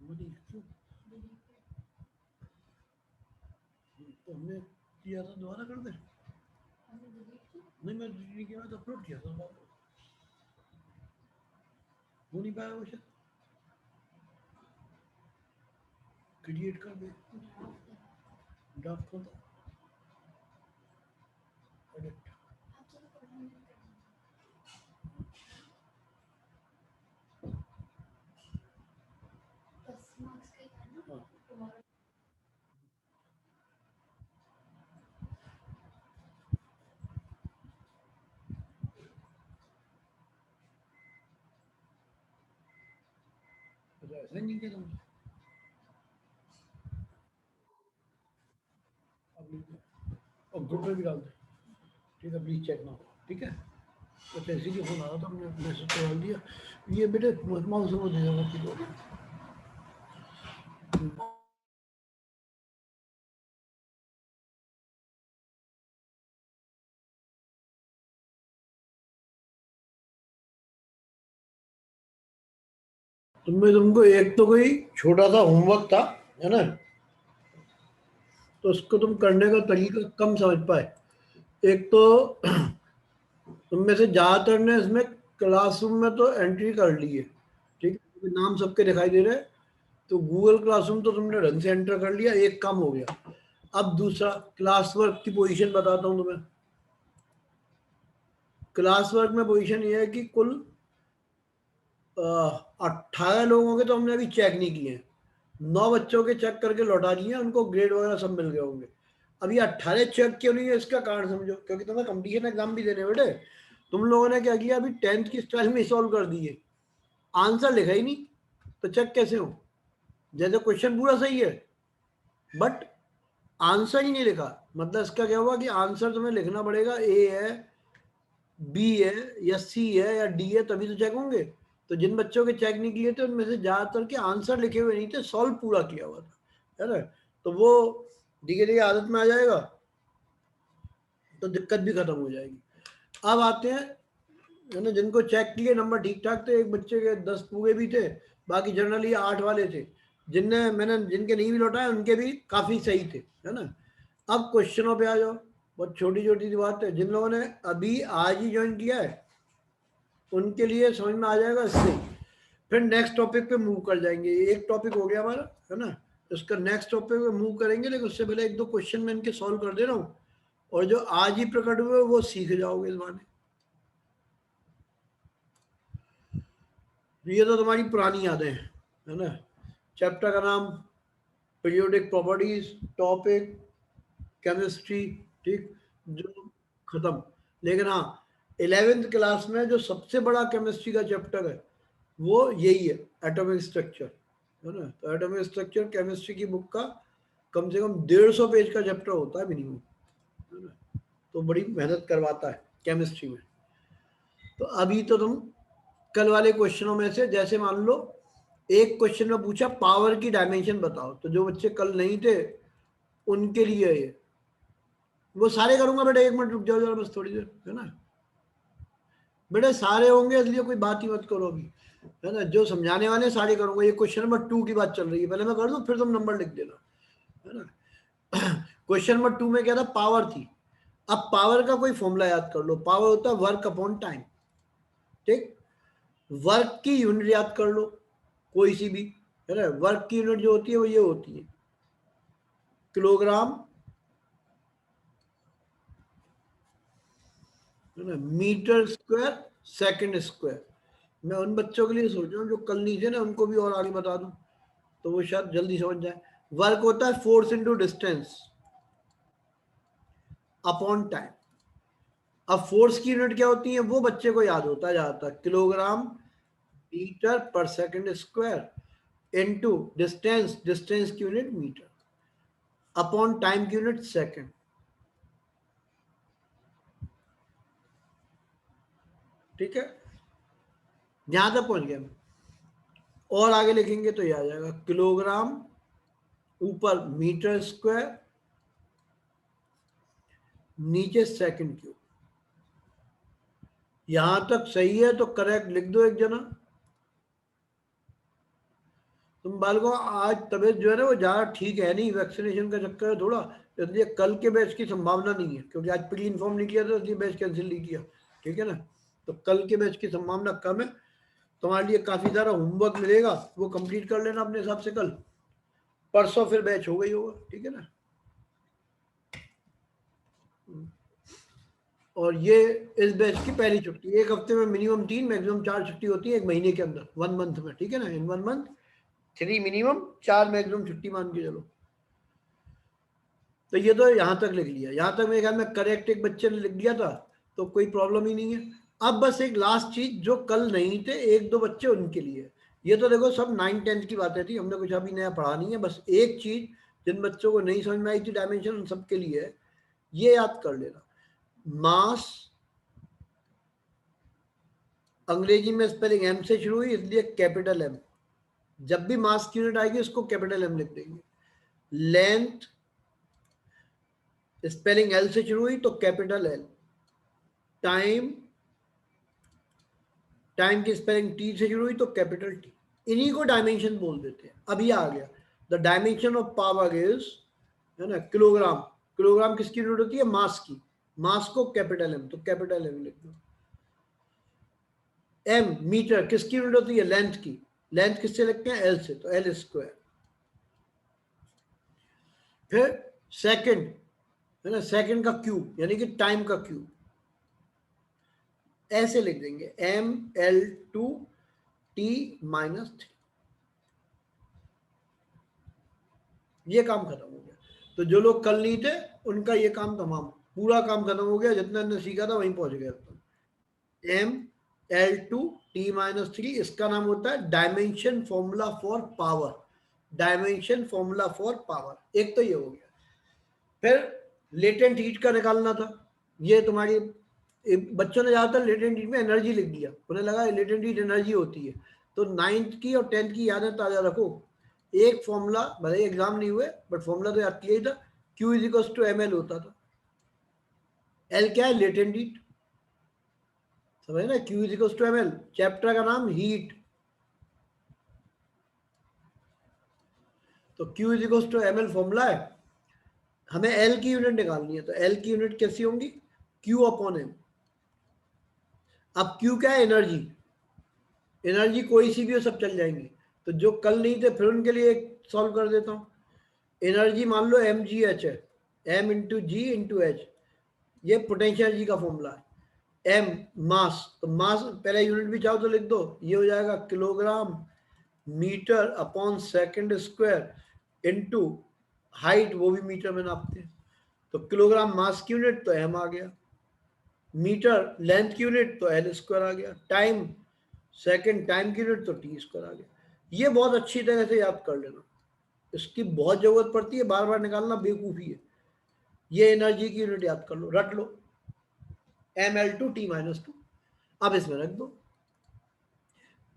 नहीं क्यों? तो हमने किया था, दोबारा कर दे। नहीं मैं डिलीट नहीं किया, मैं तो अपलोड किया था, हो नहीं पाया वो शायद। क्रिएट कर दे, ड्राफ्ट होता एडिट। हाँ अच्छा, ऐसा नहीं किया तुमने। अब लिख दे और ग्रुप में भी डाल दे। ठीक है, प्लीज चेक नाउ। ठीक है, अच्छा इसीलिए फोन आ रहा था, हमने मैसेज तो डाल दिया। ये बेटे माउस वो दे देगा किसी को। तुमने तुमको एक तो कोई छोटा सा होमवर्क था, है ना, तो उसको तुम करने का तरीका कम समझ पाए। एक तो तुम में से ज्यादातर ने इसमें क्लासरूम में तो एंट्री कर ली है। ठीक है, क्योंकि नाम सबके दिखाई दे रहे हैं, तो गूगल क्लासरूम तो तुमने ढंग से एंटर कर लिया, एक काम हो गया। अब दूसरा, क्लास वर्क की पोजीशन बताता हूँ तुम्हें। क्लास वर्क में पोजीशन ये है कि कुल 18 लोगों के तो हमने अभी चेक नहीं किए हैं। 9 बच्चों के चेक करके लौटा दिए, उनको ग्रेड वगैरह सब मिल गए होंगे। अब ये 18 चेक क्यों नहीं है, इसका कारण समझो, क्योंकि तुम्हें कंपटीशन एग्जाम भी देने बेटे। तुम लोगों ने क्या किया, अभी 10th की स्टाइल में सॉल्व कर दिए, आंसर लिखा ही नहीं, तो चेक कैसे हो? जैसे क्वेश्चन पूरा सही है बट आंसर ही नहीं लिखा, मतलब इसका क्या हुआ कि आंसर तुम्हें लिखना पड़ेगा, ए है, बी है, या सी है, या डी है, तभी तो चेक होंगे। तो जिन बच्चों के चेक नहीं किए थे उनमें से ज्यादातर के आंसर लिखे हुए नहीं थे, सॉल्व पूरा किया हुआ था, है ना। तो वो धीरे धीरे आदत में आ जाएगा, तो दिक्कत भी खत्म हो जाएगी। अब आते हैं, है ना, जिनको चेक किए नंबर ठीक ठाक थे, एक बच्चे के 10 पूरे भी थे, बाकी जनरली 8 वाले थे। जिनके नहीं भी लौटाए उनके भी काफी सही थे, है ना। अब क्वेश्चनों पे आ जाओ। बहुत छोटी छोटी सी बात है, जिन लोगों ने अभी आज ही ज्वाइन किया है उनके लिए समझ में आ जाएगा इससे। फिर नेक्स्ट टॉपिक पे मूव कर जाएंगे, एक टॉपिक हो गया हमारा, है ना। इसका नेक्स्ट टॉपिक पे मूव करेंगे, लेकिन उससे पहले एक दो क्वेश्चन मैं इनके सॉल्व कर दे रहा हूँ, और जो आज ही प्रकट हुए वो सीख जाओगे इस बारे। ये तो तुम्हारी पुरानी यादें हैं, है ना। चैप्टर का नाम पीरियोडिक प्रॉपर्टीज, टॉपिक केमिस्ट्री, ठीक, जो खत्म। लेकिन हाँ, 11th क्लास में जो सबसे बड़ा केमिस्ट्री का चैप्टर है वो यही है, एटॉमिक स्ट्रक्चर, है ना। तो एटॉमिक स्ट्रक्चर केमिस्ट्री की बुक का कम से कम 150 पेज का चैप्टर होता है मिनिमम, है ना। तो बड़ी मेहनत करवाता है केमिस्ट्री में। तो अभी तो तुम कल वाले क्वेश्चनों में से, जैसे मान लो एक क्वेश्चन में पूछा पावर की डायमेंशन बताओ, तो जो बच्चे कल नहीं थे उनके लिए है ये। वो सारे करूंगा बेटा, 1 मिनट रुक जाओ जरा बस थोड़ी देर, है ना। बेटा सारे होंगे इसलिए कोई बात ही मत करो अभी, है ना। जो समझाने वाले सारे करूंगा, ये क्वेश्चन नंबर 2 की बात चल रही है, पहले मैं कर दूं फिर तुम नंबर लिख देना, है ना। क्वेश्चन नंबर 2 में क्या था, पावर थी। अब पावर का कोई फॉर्मूला याद कर लो, पावर होता है वर्क अपॉन टाइम, ठीक। वर्क की यूनिट याद कर लो, कोई सी भी, है ना। वर्क की यूनिट जो होती है वो ये होती है, किलोग्राम, है ना, मीटर स्क्वायर, सेकंड स्क्वायर। मैं उन बच्चों के लिए सोच रहा हूँ जो कल नहीं थे ना, उनको भी और आगे बता दूं तो वो शायद जल्दी समझ जाए। वर्क होता है force into distance upon time. अब फोर्स की यूनिट क्या होती है वो बच्चे को याद होता है ज्यादातर, किलोग्राम मीटर पर second square into distance, distance की यूनिट मीटर, अपॉन टाइम की यूनिट सेकंड। ठीक है, यहां तक पहुंच गया मैं। और आगे लिखेंगे तो ये आ जाएगा, किलोग्राम ऊपर मीटर स्क्वायर, नीचे सेकंड क्यूब। यहां तक सही है तो करेक्ट लिख दो एक जना। तुम बालकों आज तबीयत जो है ना वो ज़्यादा ठीक है नहीं, वैक्सीनेशन का चक्कर है थोड़ा, इसलिए कल के बैच की संभावना नहीं है, क्योंकि आज प्री इन्फॉर्म नहीं किया था इसलिए बैच कैंसिल नहीं किया, ठीक है ना। तो कल के बैच की संभावना कम है, तुम्हारे लिए काफ़ी सारा होमवर्क मिलेगा, वो कंप्लीट कर लेना अपने हिसाब से कल, परसों फिर बैच हो गई होगा, ठीक है ना। और ये इस बैच की पहली छुट्टी, एक हफ्ते में मिनिमम 3 मैक्सिमम 4 छुट्टी होती है एक महीने के अंदर, 1 मंथ में, ठीक है ना। इन 1 मंथ 3 मिनिमम, 4 मैक्सिमम छुट्टी मान के चलो। तो ये तो यहाँ तक लिख लिया, यहाँ तक मेरे ख्याल में करेक्ट एक बच्चे ने लिख दिया था, तो कोई प्रॉब्लम ही नहीं है। अब बस एक लास्ट चीज जो कल नहीं थे, एक दो बच्चे उनके लिए, ये तो देखो सब 9-10 की बातें थी, हमने कुछ अभी नया पढ़ा नहीं है, बस एक चीज जिन बच्चों को नहीं समझ में आई थी डायमेंशन, उन सबके लिए है, ये याद कर लेना। मास अंग्रेजी में स्पेलिंग एम से शुरू हुई इसलिए कैपिटल एम, जब भी मास की यूनिट आएगी उसको कैपिटल एम लिख देंगे। लेंथ स्पेलिंग एल से शुरू हुई तो कैपिटल एल। टाइम, टाइम की स्पेलिंग टी से शुरू हुई तो कैपिटल टी। इन्हीं को डायमेंशन बोल देते हैं। अब ये आ गया, the dimension of power is, है ना, किलोग्राम। किलोग्राम किसकी यूनिट होती है? मास की। मास को कैपिटल एम, तो कैपिटल एम लिख दो। एम मीटर किसकी यूनिट होती है? लेंथ की। लेंथ किससे लिखते हैं? एल से, तो एल स्क्वायर। फिर सेकंड, है ना, सेकंड का क्यूब यानी कि टाइम का क्यूब, ऐसे लिख देंगे M L two T minus 3। ये काम खत्म हो गया। तो जो लोग कल नहीं थे उनका ये काम तमाम, पूरा काम खत्म हो गया, जितना ने सीखा था वहीं पहुंच गया। M L two T minus 3, इसका नाम होता है dimension formula for power. Dimension formula for power, एक तो ये हो गया। फिर लेटेंट हीट का निकालना था। ये तुम्हारी बच्चों ने ज्यादातर लेटेंट हीट में एनर्जी लिख दिया, उन्हें लगा लेटेंट हीट एनर्जी होती है। तो 9th की और 10th की यादें ताजा रखो। एक फॉर्मूला, भले एग्जाम नहीं हुए बट फॉर्मूला तो याद किया ही था, Q is equal to M L होता था। एल क्या है? लेटेंट हीट, समझ ना, Q is equal to M L. Chapter का नाम हीट, तो Q is equal to M L formula है। हमें L की यूनिट निकालनी है, तो L की यूनिट कैसी होंगी? Q upon M. अब Q क्या है? एनर्जी। एनर्जी कोई सी भी हो, सब चल जाएंगी। तो जो कल नहीं थे फिर उनके लिए एक सॉल्व कर देता हूँ। एनर्जी मान लो एम जी एच है, एम इंटू जी इंटू एच, ये पोटेंशियल एनर्जी का फॉर्मूला है। एम मास, तो मास पहले यूनिट भी चाहो तो लिख दो, ये हो जाएगा kilogram metre upon second square into height, वो भी मीटर में नापते हैं। तो किलोग्राम मास की यूनिट तो एम आ गया, मीटर लेंथ की यूनिट तो एल स्क्वायर आ गया, टाइम सेकंड टाइम की यूनिट तो टी स्क्वायर आ गया। ये बहुत अच्छी तरह से याद कर लेना, इसकी बहुत जरूरत पड़ती है, बार बार निकालना बेवकूफ़ी है। ये एनर्जी की यूनिट याद कर लो, रट लो, M L two T minus 2। अब इसमें रख दो,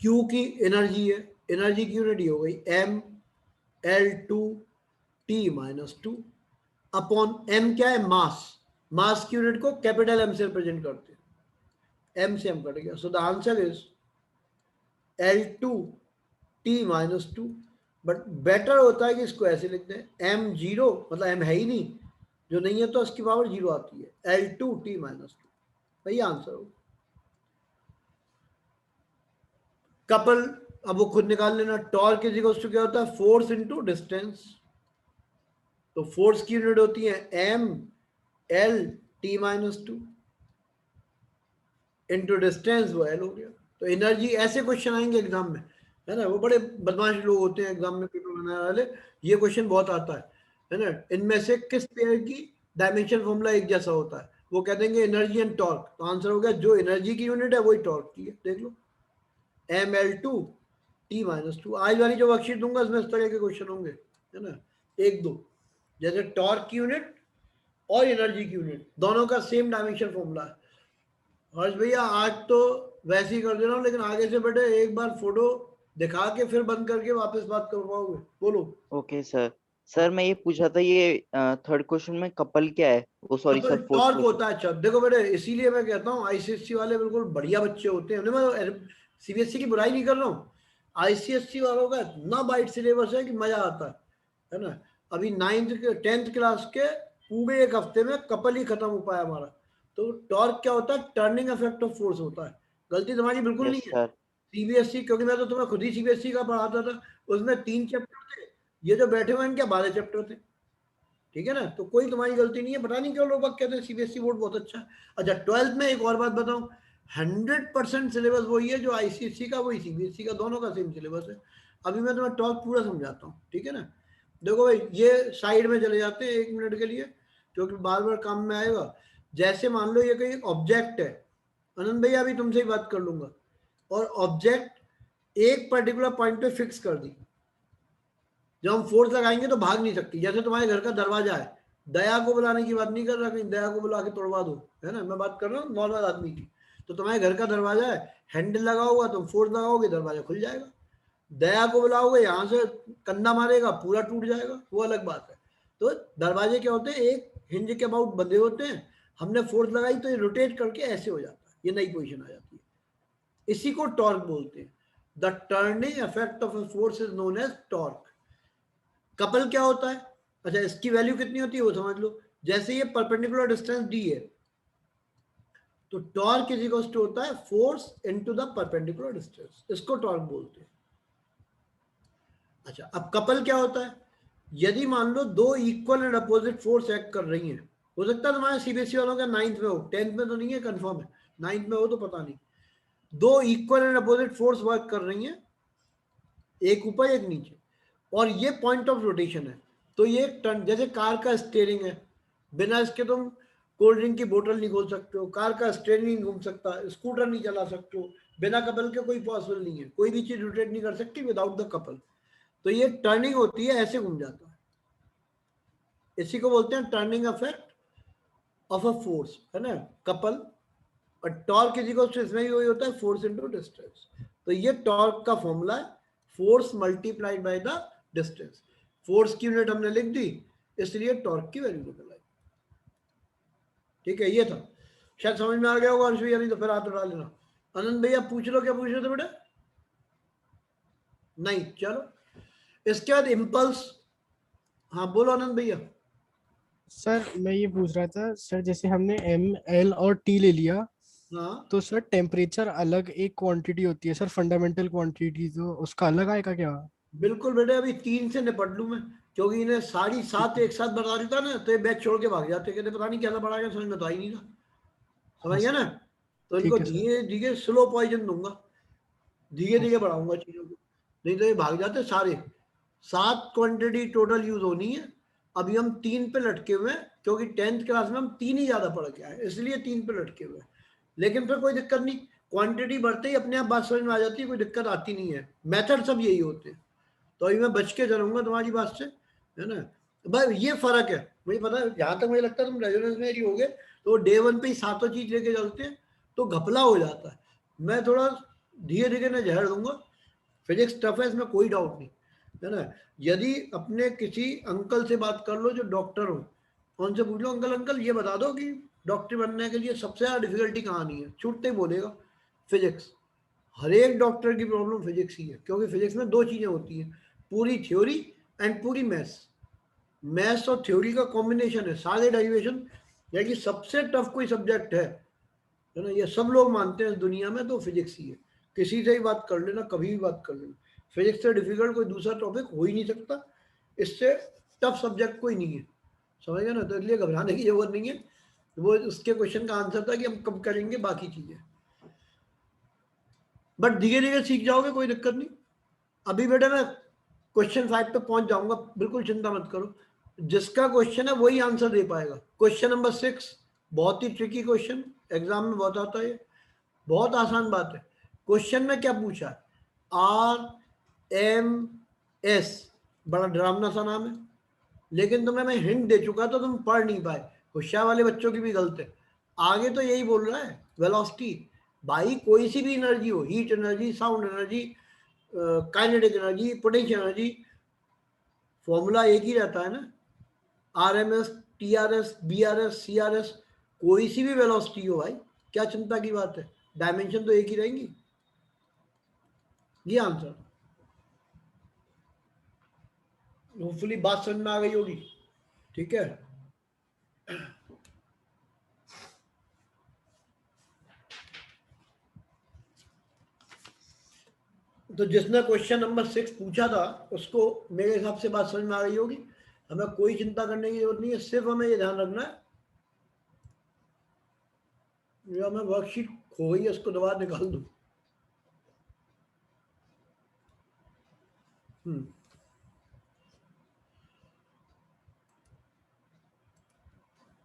क्यू की एनर्जी है, एनर्जी की यूनिट ये हो गई M L two T minus 2 upon M क्या है? मास। मास की यूनिट को कैपिटल एम से रिप्रेजेंट करते हैं, एम से एम कट गया, so the answer is L two T minus 2। But better होता है कि इसको ऐसे लिखते हैं, एम जीरो मतलब एम है ही नहीं, जो नहीं है तो इसकी पावर जीरो आती है, एल टू टी माइनस 2, वही आंसर होगा। कपल, अब वो खुद निकाल लेना। टॉर्क इज इक्वल टू क्या होता है? Force into distance. तो फोर्स की यूनिट होती है M L T minus 2 into distance, वो एल हो गया। तो एनर्जी, ऐसे क्वेश्चन आएंगे एग्जाम में, है ना, वो बड़े बदमाश लोग होते हैं एग्जाम में पेपर बनाने वाले, ये क्वेश्चन बहुत आता है ना। इनमें से किस पेयर की डायमेंशन फॉर्मूला एक जैसा होता है? वो कह देंगे एनर्जी एंड टॉर्क, तो आंसर हो गया जो एनर्जी की यूनिट है वही टॉर्क की है, देख लो, M L two T minus 2। आज वाली जो वर्कशीट दूंगा इसमें इस तरह के क्वेश्चन होंगे, है ना, एक दो, जैसे टॉर्क की यूनिट और एनर्जी की यूनिट दोनों का सेम डायमेंशन फॉर्मूला है। हर्ष भैया आज तो वैसे ही कर दे रहा हूँ, लेकिन आगे से बेटे एक बार फोटो दिखा के फिर बंद करके वापस बात कर पाओगे? बोलो। Okay sir. सर मैं ये पूछा था, ये थर्ड क्वेश्चन में कपल क्या है? वो sorry couple sir, fourth torque question. होता है। अच्छा देखो बेटे, इसीलिए मैं कहता हूँ आईसीएससी वाले बिल्कुल बढ़िया बच्चे होते हैं, मैं सीबीएसई की बुराई नहीं कर रहा हूँ, आईसीएससी वालों का इतना बाइट सिलेबस है कि मजा आता है ना। अभी 10th क्लास के पूरे एक हफ्ते में कपल ही खत्म हो पाया हमारा। तो टॉर्क क्या होता है? टर्निंग इफेक्ट ऑफ फोर्स होता है। गलती तुम्हारी बिल्कुल यस नहीं है। सर। सीबीएसई, क्योंकि मैं तो तुम्हें खुद ही सीबीएसई का पढ़ाता था, उसमें 3 चैप्टर थे। ये जो बैठे हुए हैं इनके 12 चैप्टर थे। ठीक है ना, तो कोई तुम्हारी गलती नहीं है। पता नहीं क्यों लोग कहते हैं सीबीएसई बोर्ड बहुत अच्छा है। अच्छा, 12th में एक और बात बताऊं, 100% सिलेबस वही है जो आईसीएसई का, वही सीबीएसई का, दोनों का सेम सिलेबस है। अभी मैं तुम्हें टॉप पूरा समझाता हूँ, ठीक है ना। देखो भाई, ये साइड में चले जाते हैं 1 मिनट के लिए, क्योंकि बार बार काम में आएगा। जैसे मान लो ये कोई ऑब्जेक्ट है, आनंद भैया अभी तुमसे ही बात कर लूंगा, और ऑब्जेक्ट एक पर्टिकुलर पॉइंट पे फिक्स कर दी। जब हम फोर्स लगाएंगे तो भाग नहीं सकती। जैसे तुम्हारे घर का दरवाजा है, दया को बुलाने की बात नहीं कर रहा, कहीं दया को बुला के तोड़वा दो, है ना। मैं बात कर रहा हूँ नॉर्मल आदमी की। तो तुम्हारे घर का दरवाजा है, हैंडल लगा हुआ, तुम फोर्स लगाओगे दरवाजा खुल जाएगा। दया को बुलाओगे, यहाँ से कंधा मारेगा, पूरा टूट जाएगा, वो अलग बात है। तो दरवाजे क्या होते हैं, एक हिंज के अबाउट बंधे होते हैं। हमने फोर्स लगाई तो ये रोटेट करके ऐसे हो जाता है, ये नई पोजिशन आ जाती है। इसी को टॉर्क बोलते हैं। The turning effect of a force is known as torque. Couple क्या होता है? अच्छा, इसकी वैल्यू कितनी होती है वो समझ लो। जैसे ये परपेंडिकुलर डिस्टेंस डी है, तो टॉर्क इज इक्वल टू होता है force into the perpendicular distance, इसको टॉर्क बोलते हैं। अच्छा, अब कपल क्या होता है? यदि मान लो दो equal and opposite force act कर रही हैं, हो सकता है तुम्हारे सीबीएसई वालों का 9th में हो, 10th में तो नहीं है, कंफर्म है। 9th में हो तो पता नहीं। दो equal and opposite force work कर रही हैं, एक ऊपर एक नीचे, और ये पॉइंट ऑफ रोटेशन है। तो ये टर्न, जैसे कार का स्टीयरिंग है, बिना इसके तुम कोल्ड ड्रिंक की बोतल नहीं खोल सकते हो, कार का स्टीयरिंग नहीं घूम सकता, स्कूटर नहीं चला सकते हो, बिना कपल के कोई पॉसिबल नहीं है। कोई भी चीज रोटेट नहीं कर सकती विदाउट द कपल। तो ये टर्निंग होती है, ऐसे घूम जाता है। इसी को बोलते हैं turning effect of a force, है ना, कपल। और टॉर्क इज इक्वल टू, इसमें भी वही होता है, फोर्स इनटू डिस्टेंस। तो ये टॉर्क का फॉर्मूला है, force multiplied by the distance. Force की यूनिट हमने लिख दी, इसलिए टॉर्क की वैल्यू निकल आई। ठीक है, ये था। शायद समझ में आ गया होगा अंश भैया, नहीं तो फिर हाथ उठा लेना। आनंद भैया पूछ लो, क्या पूछ रहे थे बेटा? नहीं, चलो इसके बाद इम्पल्स। हाँ बोलो आनंद भैया। सर मैं ये पूछ रहा था सर, जैसे हमने एम एल और टी ले लिया, हाँ तो सर टेम्परेचर अलग एक क्वांटिटी होती है सर, फंडामेंटल क्वांटिटी, तो उसका अलग आएगा क्या? बिल्कुल बेटे, अभी 3 से निपट लूं मैं, क्योंकि इन्हें सारी ठीक 7 है। एक साथ बता देता ना तो ये बैच छोड़ के भाग जाते, कहते पता नहीं कैसा पढ़ाएगा, समझ में तो आई नहीं था। हाँ समझ गया सर। ना। तो इनको ठीक है सर। धीरे धीरे स्लो पॉइजन दूंगा, धीरे हाँ धीरे सर। बढ़ाऊंगा चीजों को, नहीं तो ये भाग जाते सारे। 7 क्वांटिटी टोटल यूज होनी है। अभी हम 3 पे लटके हुए हैं, क्योंकि 10th क्लास में हम 3 ही ज्यादा पढ़ के आए, इसलिए 3 पे लटके हुए हैं। लेकिन फिर कोई दिक्कत नहीं, क्वांटिटी बढ़ते ही अपने आप बात समझ में आ जाती है, कोई दिक्कत आती नहीं है। मेथड सब यही होते हैं। तो अभी मैं बच के चलूंगा तुम्हारी बात से, है ना। बस ये फर्क है, मुझे पता है, जहां तक मुझे लगता है तुम रेजोनेंस में ही होगे, तो डे 1 पे ही सातों चीज लेके चलते हैं तो घपला हो जाता है। मैं थोड़ा धीरे धीरे ना जहर दूंगा। फिजिक्स टफ है, इसमें कोई डाउट नहीं, है ना। यदि अपने किसी अंकल से बात कर लो जो डॉक्टर हो, उनसे पूछ लो, अंकल अंकल ये बता दो कि डॉक्टर बनने के लिए सबसे ज्यादा डिफिकल्टी कहाँ नहीं है, छूटते ही बोलेगा फिजिक्स। हर एक डॉक्टर की प्रॉब्लम फिजिक्स ही है, क्योंकि फिजिक्स में दो चीजें होती हैं, पूरी थ्योरी एंड पूरी मैथ्स। मैथ्स और थ्योरी का कॉम्बिनेशन है, सारे डेरिवेशन। यानी सबसे टफ कोई सब्जेक्ट है ना, ये सब लोग मानते हैं इस दुनिया में, तो फिजिक्स ही है। किसी से ही बात कर लेना, कभी भी बात कर लेना, फिजिक्स से डिफिकल्ट कोई दूसरा टॉपिक हो ही नहीं सकता। इससे टफ सब्जेक्ट कोई नहीं है, समझ गए ना। तो इसलिए घबराने की जरूरत नहीं है। वो उसके क्वेश्चन का आंसर था कि हम कब करेंगे बाकी चीजें, बट धीरे धीरे सीख जाओगे, कोई दिक्कत नहीं। अभी बेटा मैं क्वेश्चन 5 पे पहुंच जाऊंगा, बिल्कुल चिंता मत करो। जिसका क्वेश्चन है वही आंसर दे पाएगा। क्वेश्चन नंबर 6 बहुत ही ट्रिकी क्वेश्चन, एग्जाम में बहुत आता है, बहुत आसान बात है। क्वेश्चन में क्या पूछा है? RMS, बड़ा डरावना सा नाम है, लेकिन तुम्हें मैं हिंट दे चुका तो तुम पढ़ नहीं पाए। होशियार वाले बच्चों की भी गलत है। आगे तो यही बोल रहा है, वेलोसिटी। भाई कोई सी भी एनर्जी हो, heat energy, sound energy, kinetic energy, potential energy, formula एक ही रहता है ना। RMS, TRS, BRS, CRS, कोई सी भी वेलोसिटी हो भाई, क्या चिंता की बात है, डायमेंशन तो एक ही रहेंगी। ये आंसर। होपफुली बात समझ में आ गई होगी, ठीक है। तो जिसने क्वेश्चन नंबर 6 पूछा था उसको मेरे हिसाब से बात समझ में आ गई होगी। हमें कोई चिंता करने की जरूरत नहीं है, सिर्फ हमें ये ध्यान रखना है, जो हमें वर्कशीट खो गई है उसको दोबारा निकाल दो।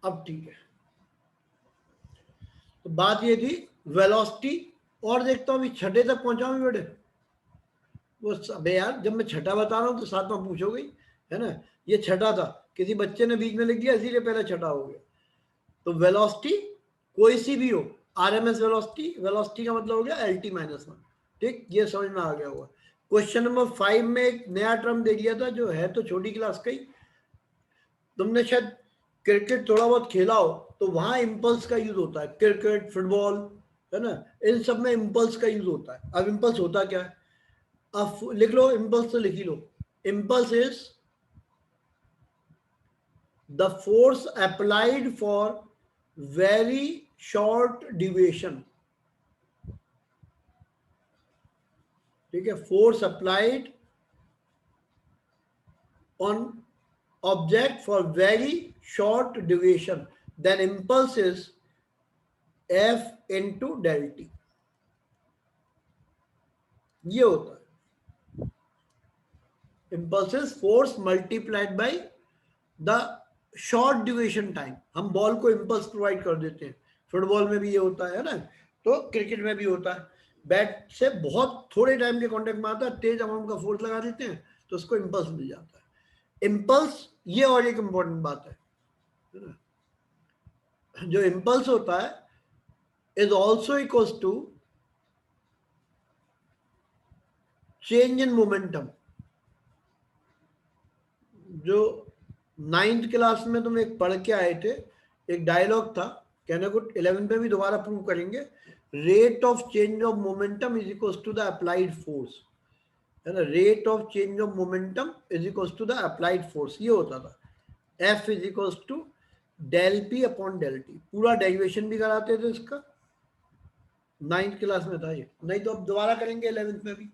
अब ठीक है, तो बात ये थी वेलोसिटी। और देखता हूँ अभी छठे तक पहुंचा हूँ बेटे। वो अबे यार, जब मैं छठा बता रहा हूँ तो साथ में पूछोगे ही, है ना। ये छठा था, किसी बच्चे ने बीच में लिख दिया इसीलिए पहले छठा हो गया। तो वेलोसिटी कोई सी भी हो, आरएमएस वेलोसिटी, वेलोसिटी का मतलब हो गया LT -1, ठीक, ये समझ में आ गया होगा। क्वेश्चन नंबर 5 में एक नया टर्म दे दिया था जो है तो छोटी क्लास का ही। तुमने शायद क्रिकेट थोड़ा बहुत खेला हो, तो वहां इम्पल्स का यूज होता है, क्रिकेट, फुटबॉल, है ना, इन सब में इम्पल्स का यूज होता है। अब इम्पल्स होता क्या है, अब लिख लो, इम्पल्स तो लिख ही लो। Impulse is the force applied for very short duration, ठीक है, force applied on object for very short duration, then impulse is F into del t। ये होता है impulse is force multiplied by the short duration time। हम ball को impulse provide कर देते हैं, फुटबॉल में भी ये होता है ना, तो क्रिकेट में भी होता है। बैट से बहुत थोड़े टाइम के कांटेक्ट में आता है, तेज अमाउंट का फोर्स लगा देते हैं तो उसको impulse मिल जाता है। इम्पल्स, ये और एक इंपॉर्टेंट बात है, जो इम्पल्स होता है is also equals to change in momentum. जो 9th क्लास में तुम एक पढ़ के आए थे, एक डायलॉग था, कहने को 11 पे भी दोबारा प्रूव करेंगे, rate of change of momentum is equals to the applied force, है ना। Rate of change of momentum is equals to the applied force, ये होता था। F is equals to del P upon del T. पूरा derivation भी कराते थे इसका, 9th क्लास में था ये, नहीं तो अब दोबारा करेंगे 11th में भी।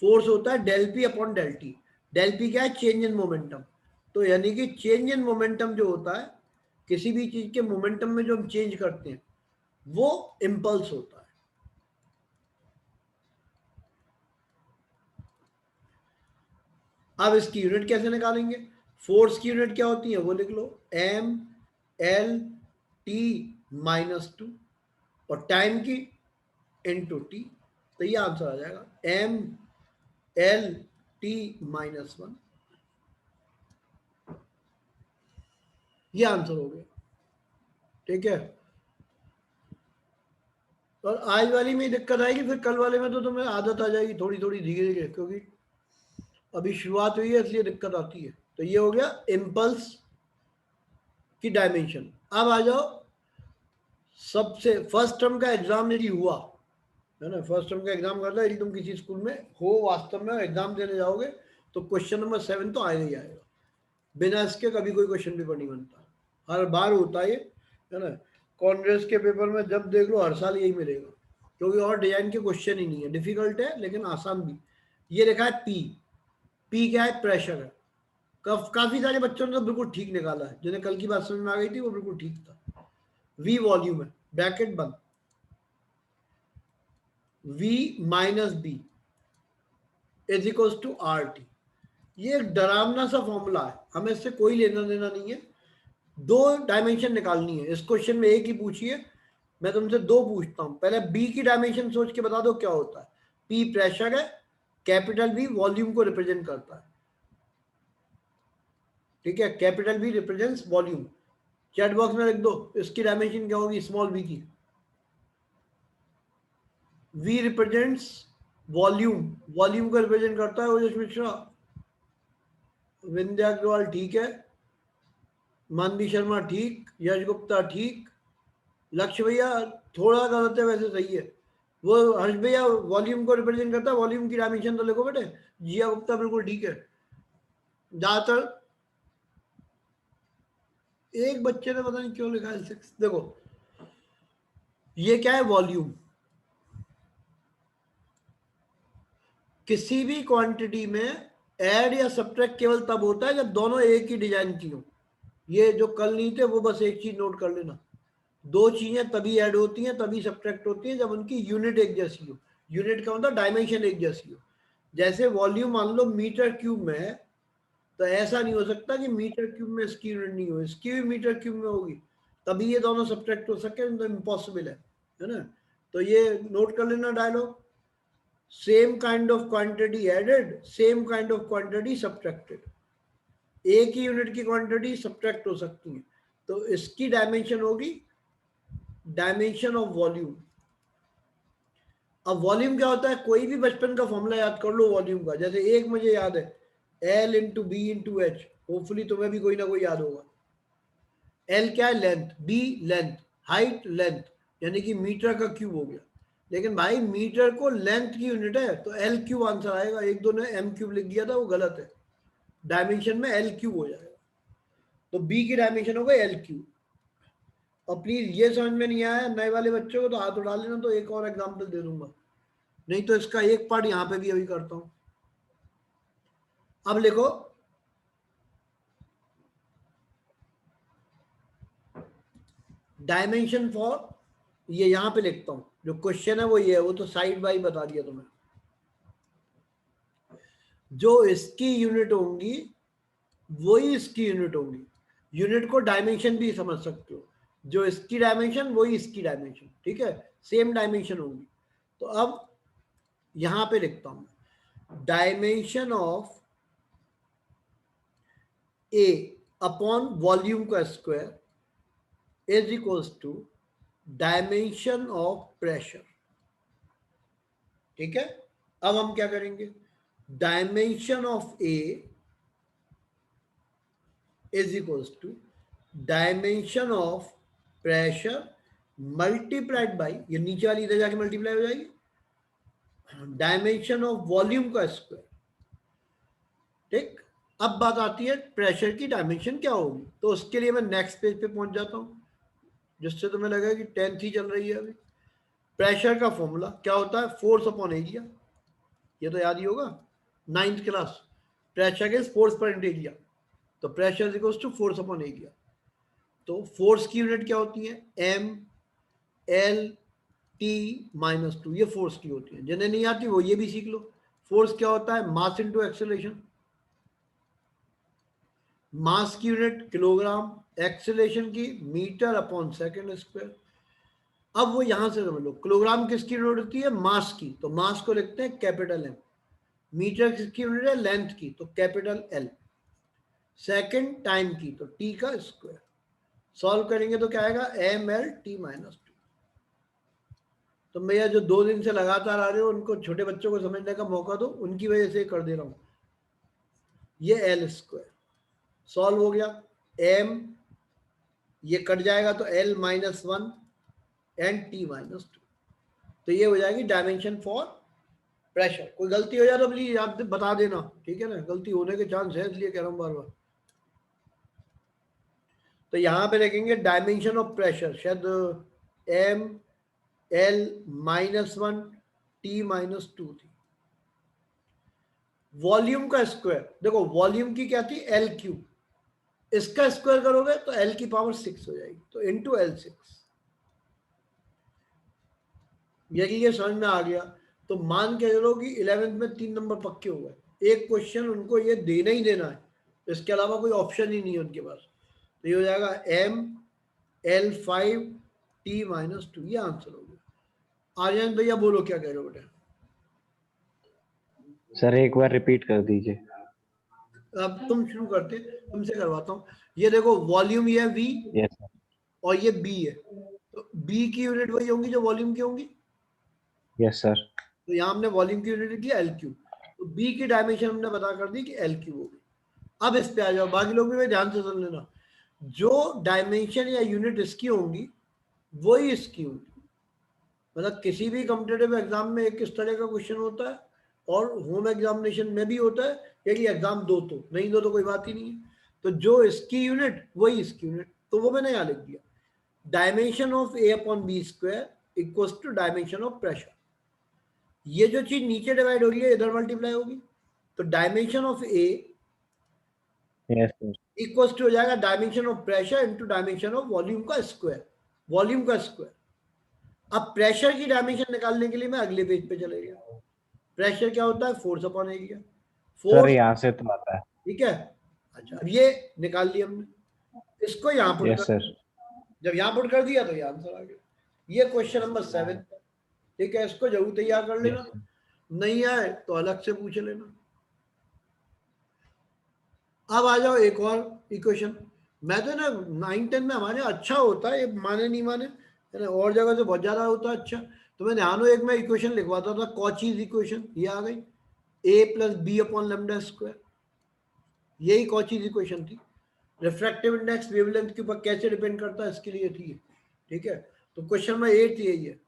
फोर्स होता है del P upon del T. Del P क्या है, चेंज इन मोमेंटम। तो यानी कि चेंज इन मोमेंटम जो होता है, किसी भी चीज के मोमेंटम में जो हम चेंज करते हैं वो इम्पल्स होता है। अब इसकी यूनिट कैसे निकालेंगे, फोर्स की यूनिट क्या होती है वो लिख लो, M L T -2, और टाइम की इनटू टी, तो ये आंसर आ जाएगा M L T -1, ये आंसर हो गया, ठीक है। और आज वाली में दिक्कत आएगी, फिर कल वाले में तो तुम्हें आदत आ जाएगी थोड़ी थोड़ी धीरे धीरे, क्योंकि अभी शुरुआत हुई है इसलिए दिक्कत आती है। तो ये हो गया इम्पल्स की डायमेंशन। अब आ जाओ, सबसे फर्स्ट टर्म का एग्जाम यदि हुआ, है ना, फर्स्ट टर्म का एग्जाम करना, यदि तुम किसी स्कूल में हो वास्तव में एग्जाम देने जाओगे, तो क्वेश्चन नंबर 7 तो आएगा ही आएगा, बिना इसके कभी कोई क्वेश्चन पेपर नहीं बनता। हर बार होता है ना। कांग्रेस के पेपर में जब देख लो हर साल यही मिलेगा, क्योंकि और डिजाइन के क्वेश्चन ही नहीं है, डिफिकल्ट है लेकिन आसान भी। ये लिखा है पी, पी क्या है, प्रेशर है। काफी सारे बच्चों ने तो बिल्कुल ठीक निकाला है, जिन्हें कल की बात समझ में आ गई थी वो बिल्कुल ठीक था। वी वॉल्यूम है, ब्रैकेट बंद, V minus B is equals to R T. ये एक डरावना सा फॉर्मूला है, हमें इससे कोई लेना देना नहीं है। दो डायमेंशन निकालनी है, इस क्वेश्चन में एक ही पूछिए, मैं तुमसे दो पूछता हूं। पहले बी की डायमेंशन सोच के बता दो क्या होता है। पी प्रेशर है, कैपिटल बी वॉल्यूम को रिप्रेजेंट करता है, ठीक है, capital B represents volume. Chat box में लिख दो इसकी डायमेंशन क्या होगी, स्मॉल बी की। V रिप्रेजेंट्स वॉल्यूम, वॉल्यूम को रिप्रेजेंट करता है ओजस मिश्रा। विंध्या अग्रवाल ठीक है, मानवी शर्मा ठीक, यश गुप्ता ठीक, लक्ष्य भैया थोड़ा गलत है वैसे सही है। वो हर्ष भैया वॉल्यूम को रिप्रेजेंट करता है, वॉल्यूम की डायमेंशन तो लिखो बेटे। जिया गुप्ता बिल्कुल ठीक है। ज्यादातर एक बच्चे ने पता नहीं क्यों लिखा है 6। देखो ये क्या है, वॉल्यूम। किसी भी क्वांटिटी में ऐड या सब्ट्रैक्ट केवल तब होता है जब दोनों एक ही डिजाइन की हो। ये जो कल नहीं थे वो बस एक चीज नोट कर लेना, दो चीजें तभी ऐड होती हैं तभी सब्ट्रैक्ट होती हैं जब उनकी यूनिट एक जैसी हो। यूनिट का मतलब डायमेंशन एक जैसी हो। जैसे वॉल्यूम मान लो मीटर क्यूब में है, तो ऐसा नहीं हो सकता कि मीटर क्यूब में इसकी यूनिट नहीं हो, इसकी भी मीटर क्यूब में होगी, तभी ये दोनों सब्ट्रैक्ट हो सके, तो इम्पॉसिबल है ना। तो ये नोट कर लेना dialogue, same kind of quantity added, same kind of quantity subtracted. एक ही यूनिट की क्वांटिटी सब्ट्रैक्ट हो सकती है, तो इसकी डायमेंशन होगी डायमेंशन ऑफ वॉल्यूम। अब वॉल्यूम क्या होता है, कोई भी बचपन का फॉर्मूला याद कर लो वॉल्यूम का। जैसे एक मुझे याद है, L into B into H, hopefully तुम्हें भी कोई ना कोई याद होगा। L क्या है, length, B length, height length, यानी कि मीटर का क्यूब हो गया। लेकिन भाई मीटर को लेंथ की यूनिट है तो L क्यूब आंसर आएगा। एक दो ने M क्यूब लिख दिया था, वो गलत है, डायमेंशन में L क्यूब हो जाएगा। तो B की डायमेंशन होगा L क्यूब। और प्लीज ये समझ में नहीं आया नए वाले बच्चों को तो हाथ उठा लेना, तो एक और एग्जाम्पल दे दूंगा, नहीं तो इसका एक पार्ट यहां पे भी अभी करता हूं। अब लिखो डायमेंशन फॉर, ये यहां पे लिखता हूं, जो क्वेश्चन है वो ये है, वो तो साइड बाई बता दिया तुम्हें। जो इसकी यूनिट होंगी वही इसकी यूनिट होंगी। यूनिट को डायमेंशन भी समझ सकते हो, जो इसकी डायमेंशन वही इसकी डायमेंशन, ठीक है, सेम डायमेंशन होंगी। तो अब यहां पे लिखता हूं, dimension of A upon volume का square is equals to dimension of pressure. ठीक है, अब हम क्या करेंगे, dimension of A is equals to dimension of pressure multiplied by, ये नीचे वाली इधर जाके मल्टीप्लाई हो जाएगी, डायमेंशन ऑफ वॉल्यूम का स्क्वायर। ठीक, अब बात आती है प्रेशर की डायमेंशन क्या होगी। तो उसके लिए मैं नेक्स्ट पेज पे पहुंच जाता हूं, जिससे तुम्हें लगेगा कि 10th ही चल रही है अभी। प्रेशर का फॉर्मूला क्या होता है, फोर्स अपॉन एरिया, ये तो याद ही होगा 9th class. Pressure is force per area, तो pressure equals to force upon area. तो फोर्स की यूनिट क्या होती है, एम एल टी माइनस 2, ये फोर्स की होती है। जिन्हें नहीं आती वो ये भी सीख लो। फोर्स क्या होता है, मास इंटू एक्सेलरेशन, मास की यूनिट किलोग्राम, एक्सेलरेशन की मीटर अपॉन सेकंड स्क्वायर। अब वो यहां से समझ लो, किलोग्राम किसकी यूनिट होती है, मास की, तो मास को लिखते हैं कैपिटल एम। मीटर किसकी यूनिट है, लेंथ की, तो कैपिटल एल। सेकंड टाइम की, तो टी का स्क्वायर। सॉल्व करेंगे तो क्या आएगा, एम एल टी माइनस 2। तो भैया जो 2 दिन से लगातार आ रहे हो उनको, छोटे बच्चों को समझने का मौका दो, उनकी वजह से कर दे रहा हूं। ये एल स्क्वायर सॉल्व हो गया, एम ये कट जाएगा तो L minus 1 and T minus 2। तो ये हो जाएगी डायमेंशन फॉर प्रेशर। कोई गलती हो जाए तो प्लीज आप बता देना, ठीक है ना, गलती होने के चांस है, इसलिए कह रहा हूं बार बार। तो यहां पे देखेंगे डायमेंशन ऑफ प्रेशर, शायद M L minus 1 T minus 2 थी। वॉल्यूम का स्क्वायर, देखो वॉल्यूम की क्या थी, एल क्यूब, इसका स्क्वायर करोगे तो एल की पावर 6 हो जाएगी, तो इंटू एल 6। यदि ये समझ में आ गया तो मान के चलो कि 11th में 3 नंबर पक्के हो गए। एक क्वेश्चन उनको ये देना ही देना है, इसके अलावा कोई ऑप्शन ही नहीं है उनके पास। तो ये हो जाएगा एम एल 5 टी माइनस 2, ये आंसर हो गया। आर्यन भैया बोलो क्या कह रहे हो बेटा। सर एक बार रिपीट कर दीजिए। अब तुम शुरू करते, तुमसे करवाता हूँ। ये देखो वॉल्यूम ये है V, यस सर। और ये B है, तो B की यूनिट वही होंगी जो वॉल्यूम की होंगी। Yes sir. तो यहाँ हमने वॉल्यूम की यूनिट की एल क्यूब, तो बी की डायमेंशन हमने बता कर दी कि एल क्यूब होगी। अब इस पे आ जाओ, बाकी लोग भी ध्यान से सुन लेना, जो डायमेंशन या यूनिट इसकी होंगी वही इसकी होगी। मतलब किसी भी कॉम्पिटेटिव एग्जाम में एक किस तरह का क्वेश्चन होता है, और होम एग्जामिनेशन में भी होता है, यदि एग्जाम दो तो, नहीं दो तो कोई बात ही नहीं है। तो जो इसकी यूनिट वही इसकी यूनिट, तो वो मैंने यहाँ लिख दिया, dimension of A upon B square equals to dimension of pressure. ये जो चीज नीचे डिवाइड हो रही है इधर मल्टीप्लाई होगी, तो dimension of A yes sir. Equals to हो जाएगा dimension of pressure into dimension of volume का स्क्वायर, वॉल्यूम का स्क्वायर। अब प्रेशर की डायमेंशन निकालने के लिए मैं अगले पेज पे चले गया। प्रेशर क्या होता है, force upon area, sir force, यहाँ से तो आता है। ठीक है। अच्छा, अब ये निकाल लिया हमने, इसको यहाँ पुट यस कर, सर। जब यहाँ पुट कर दिया तो ये आंसर आ गया। ये क्वेश्चन नंबर 7, ठीक है। इसको जरूर तैयार कर लेना, नहीं आए तो अलग से पूछ लेना। अब आ जाओ एक और इक्वेशन। मैं तो ना 9-10 में हमारे अच्छा होता है, ये माने नहीं माने, है ना, और जगह से बहुत ज्यादा होता है अच्छा। तो मैं ध्यान एक में इक्वेशन लिखवाता था, कॉचीज इक्वेशन, ये आ गई, a plus B upon lambda square, यही कॉचीज इक्वेशन थी। रिफ्रैक्टिव इंडेक्स वेवलेंथ के ऊपर कैसे डिपेंड करता है इसके लिए थी, ठीक है। तो क्वेश्चन नंबर 8 यही है,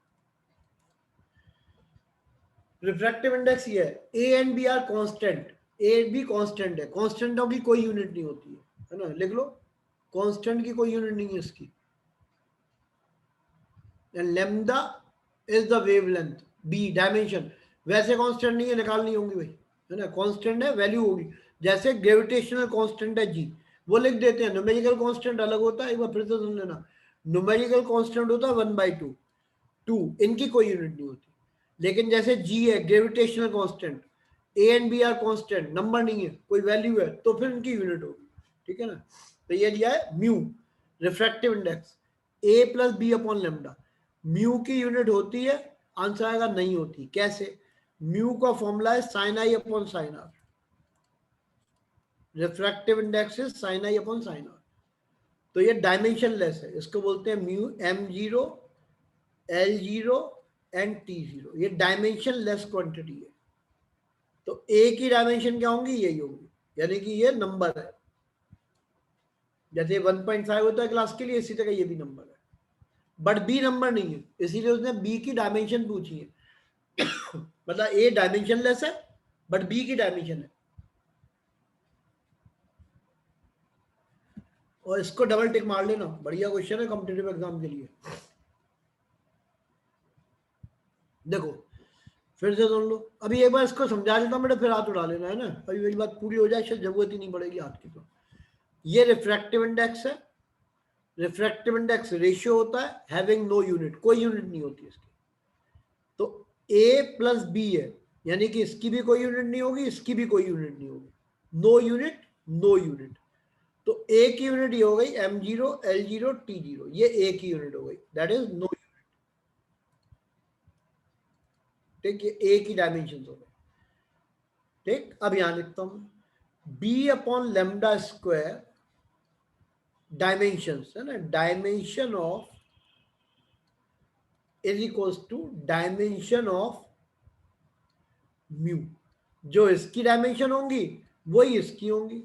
रिफ्रैक्टिव इंडेक्स ये है, A and B are constant, A B constant है, कांस्टेंटों की कोई यूनिट नहीं होती है ना, लिख लो, कांस्टेंट की कोई यूनिट नहीं है इसकी। And lambda is the wavelength, B dimension, वैसे कांस्टेंट नहीं है, निकालनी होंगी भाई, है ना, कांस्टेंट है, वैल्यू होगी। जैसे ग्रेविटेशनल कांस्टेंट है जी, वो लिख देते हैं। न्यूमेरिकल कांस्टेंट अलग होता है, एक बार फिर से सुन लेना, न्यूमेरिकल कांस्टेंट होता है 1/2, 2, इनकी कोई यूनिट नहीं होती। लेकिन जैसे जी है gravitational constant, A and B are constant, number नहीं है, कोई वैल्यू है, तो फिर इनकी यूनिट होगी, ठीक है ना। तो ये दिया है mu, refractive index, A plus B upon lambda. Mu की यूनिट होती है, आंसर आएगा नहीं होती। कैसे, म्यू का फॉर्मूला है sine i upon sine r, refractive index is sine i upon sine r. तो ये डायमेंशन लेस है, इसको बोलते हैं mu m0 l0 and t0, ये डायमेंशन लेस क्वांटिटी है। तो ए की डायमेंशन क्या होंगी, यही होगी, यानी कि ये नंबर है, जैसे 1.5 होता है क्लास के लिए, इसी तरह ये भी नंबर है, बट बी नंबर नहीं है, इसीलिए उसने बी की डायमेंशन पूछी है। मतलब ए डायमेंशन लेस है बट बी की डायमेंशन है। और इसको डबल टिक मार लेना, बढ़िया क्वेश्चन है कॉम्पिटिटिव एग्जाम के लिए। देखो फिर से सुन लो, अभी एक बार इसको समझा देता हूं बेटा, फिर हाथ उड़ा लेना, है ना, अभी मेरी बात पूरी हो जाए, शायद जरूरत ही नहीं पड़ेगी हाथ की। तो ये रिफ्रैक्टिव इंडेक्स है, रिफ्रैक्टिव इंडेक्स रेशियो होता है हैविंग नो यूनिट, कोई यूनिट नहीं होती इसकी। तो a प्लस बी है, यानी कि इसकी भी कोई यूनिट नहीं होगी, इसकी भी कोई यूनिट नहीं होगी, नो यूनिट नो यूनिट। तो a की यूनिट ये हो गई m0 l0 t0, ये a की यूनिट हो गई, दैट इज नो यूनिट, ठीक, ये a की डायमेंशन हो गई, ठीक। अब यहां लिखता हूं b upon lambda square dimensions, है ना, dimension of is equals to dimension of mu. जो इसकी डायमेंशन होंगी वही इसकी होंगी,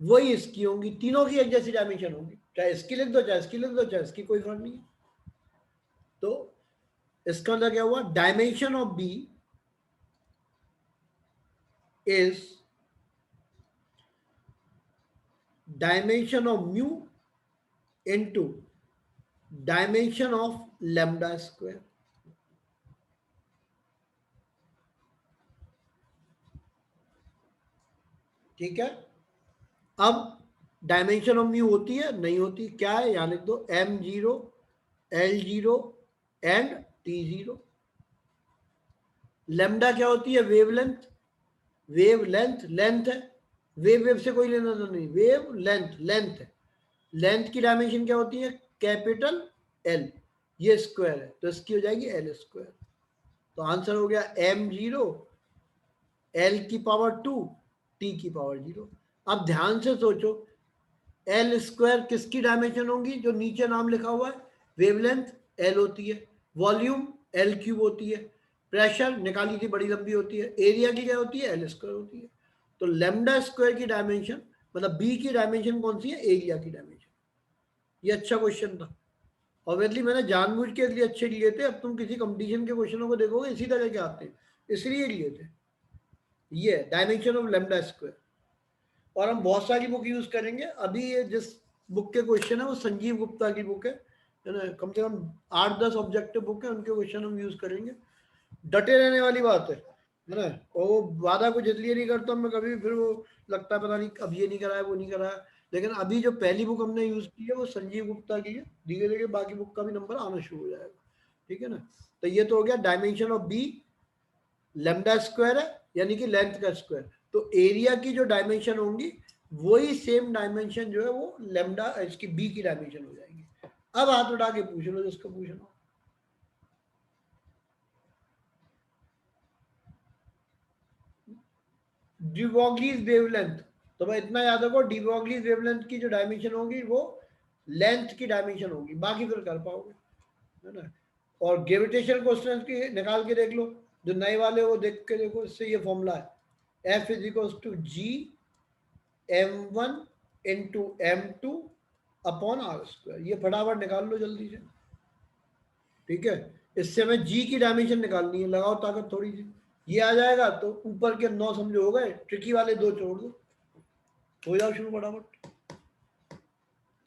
वही इसकी होंगी, तीनों की एक जैसी डायमेंशन होगी, चाहे इसकी लिख दो, चाहे इसकी लिख दो, चाहे इसकी, कोई फर्क नहीं है। तो इसका मतलब क्या हुआ, dimension of B is dimension of mu into dimension of lambda square. ठीक है। अब डायमेंशन ऑफ म्यू होती है, नहीं होती, क्या है, यहां लिख दो m0 l0 and t0। Lambda क्या होती है, वेवलेंथ, वेवलेंथ लेंथ है, वेव से कोई लेना तो नहीं, वेव लेंथ लेंथ है। लेंथ की डायमेंशन क्या होती है, कैपिटल L, ये स्क्वायर है तो इसकी हो जाएगी L स्क्वायर। तो आंसर हो गया m0 L की पावर 2 t की पावर 0। अब ध्यान से सोचो, L स्क्वायर किसकी डायमेंशन होंगी, जो नीचे नाम लिखा हुआ है, वेवलेंथ L होती है, वॉल्यूम L क्यूब होती है, प्रेशर निकाली थी बड़ी लंबी होती है, एरिया की क्या होती है, L स्क्वायर होती है। तो लैम्डा स्क्वायर की डायमेंशन मतलब बी की डायमेंशन कौन सी है, एरिया की डायमेंशन। ये अच्छा क्वेश्चन था, ऑब्वियसली मैंने जानबूझ के लिए अच्छे लिए थे। अब तुम किसी कंपटीशन के क्वेश्चनों को देखोगे इसी तरह के आते हैं, इसलिए लिए थे। ये डायमेंशन ऑफ लैम्डा स्क्वायर। और हम बहुत सारी बुक यूज करेंगे। अभी ये जिस बुक के क्वेश्चन है वो संजीव गुप्ता की बुक है ना, कम से कम 8-10 ऑब्जेक्टिव बुक है, उनके क्वेश्चन हम यूज करेंगे। डटे रहने वाली बात है ना। और वो वादा कुछ इसलिए नहीं करता मैं कभी, फिर वो लगता है पता नहीं अब ये नहीं कराया वो नहीं कराया। लेकिन अभी जो पहली बुक हमने यूज की है वो संजीव गुप्ता की है। धीरे धीरे बाकी बुक का भी नंबर आना शुरू हो जाएगा, ठीक है ना। तो ये तो हो गया dimension of B, lambda square है यानी कि लेंथ का स्क्वायर। तो एरिया की जो डायमेंशन होंगी वही सेम डायमेंशन जो है वो लैम्डा इसकी बी की डायमेंशन हो जाएगी। अब हाथ उठा के पूछ लो जिसको पूछना। डी ब्रोगलीज वेवलेंथ, तो मैं इतना याद रखो, डी ब्रोगलीज वेवलेंथ की जो डायमेंशन होगी वो लेंथ की डायमेंशन होगी, बाकी फिर कर पाओगे, है ना। और ग्रेविटेशन क्वेश्चन की निकाल के देख लो, जो नए वाले वो देख के देखो, इससे ये फॉर्मूला है F is equal to G m1 into m2 upon r square. ये फटाफट निकाल लो जल्दी से, ठीक है। इससे हमें जी की डायमेंशन निकालनी है, लगाओ ताकत थोड़ी सी, ये आ जाएगा तो ऊपर के 9 समझो हो गए, ट्रिकी वाले 2 छोड़ दो, हो जाओ शुरू फटाफट।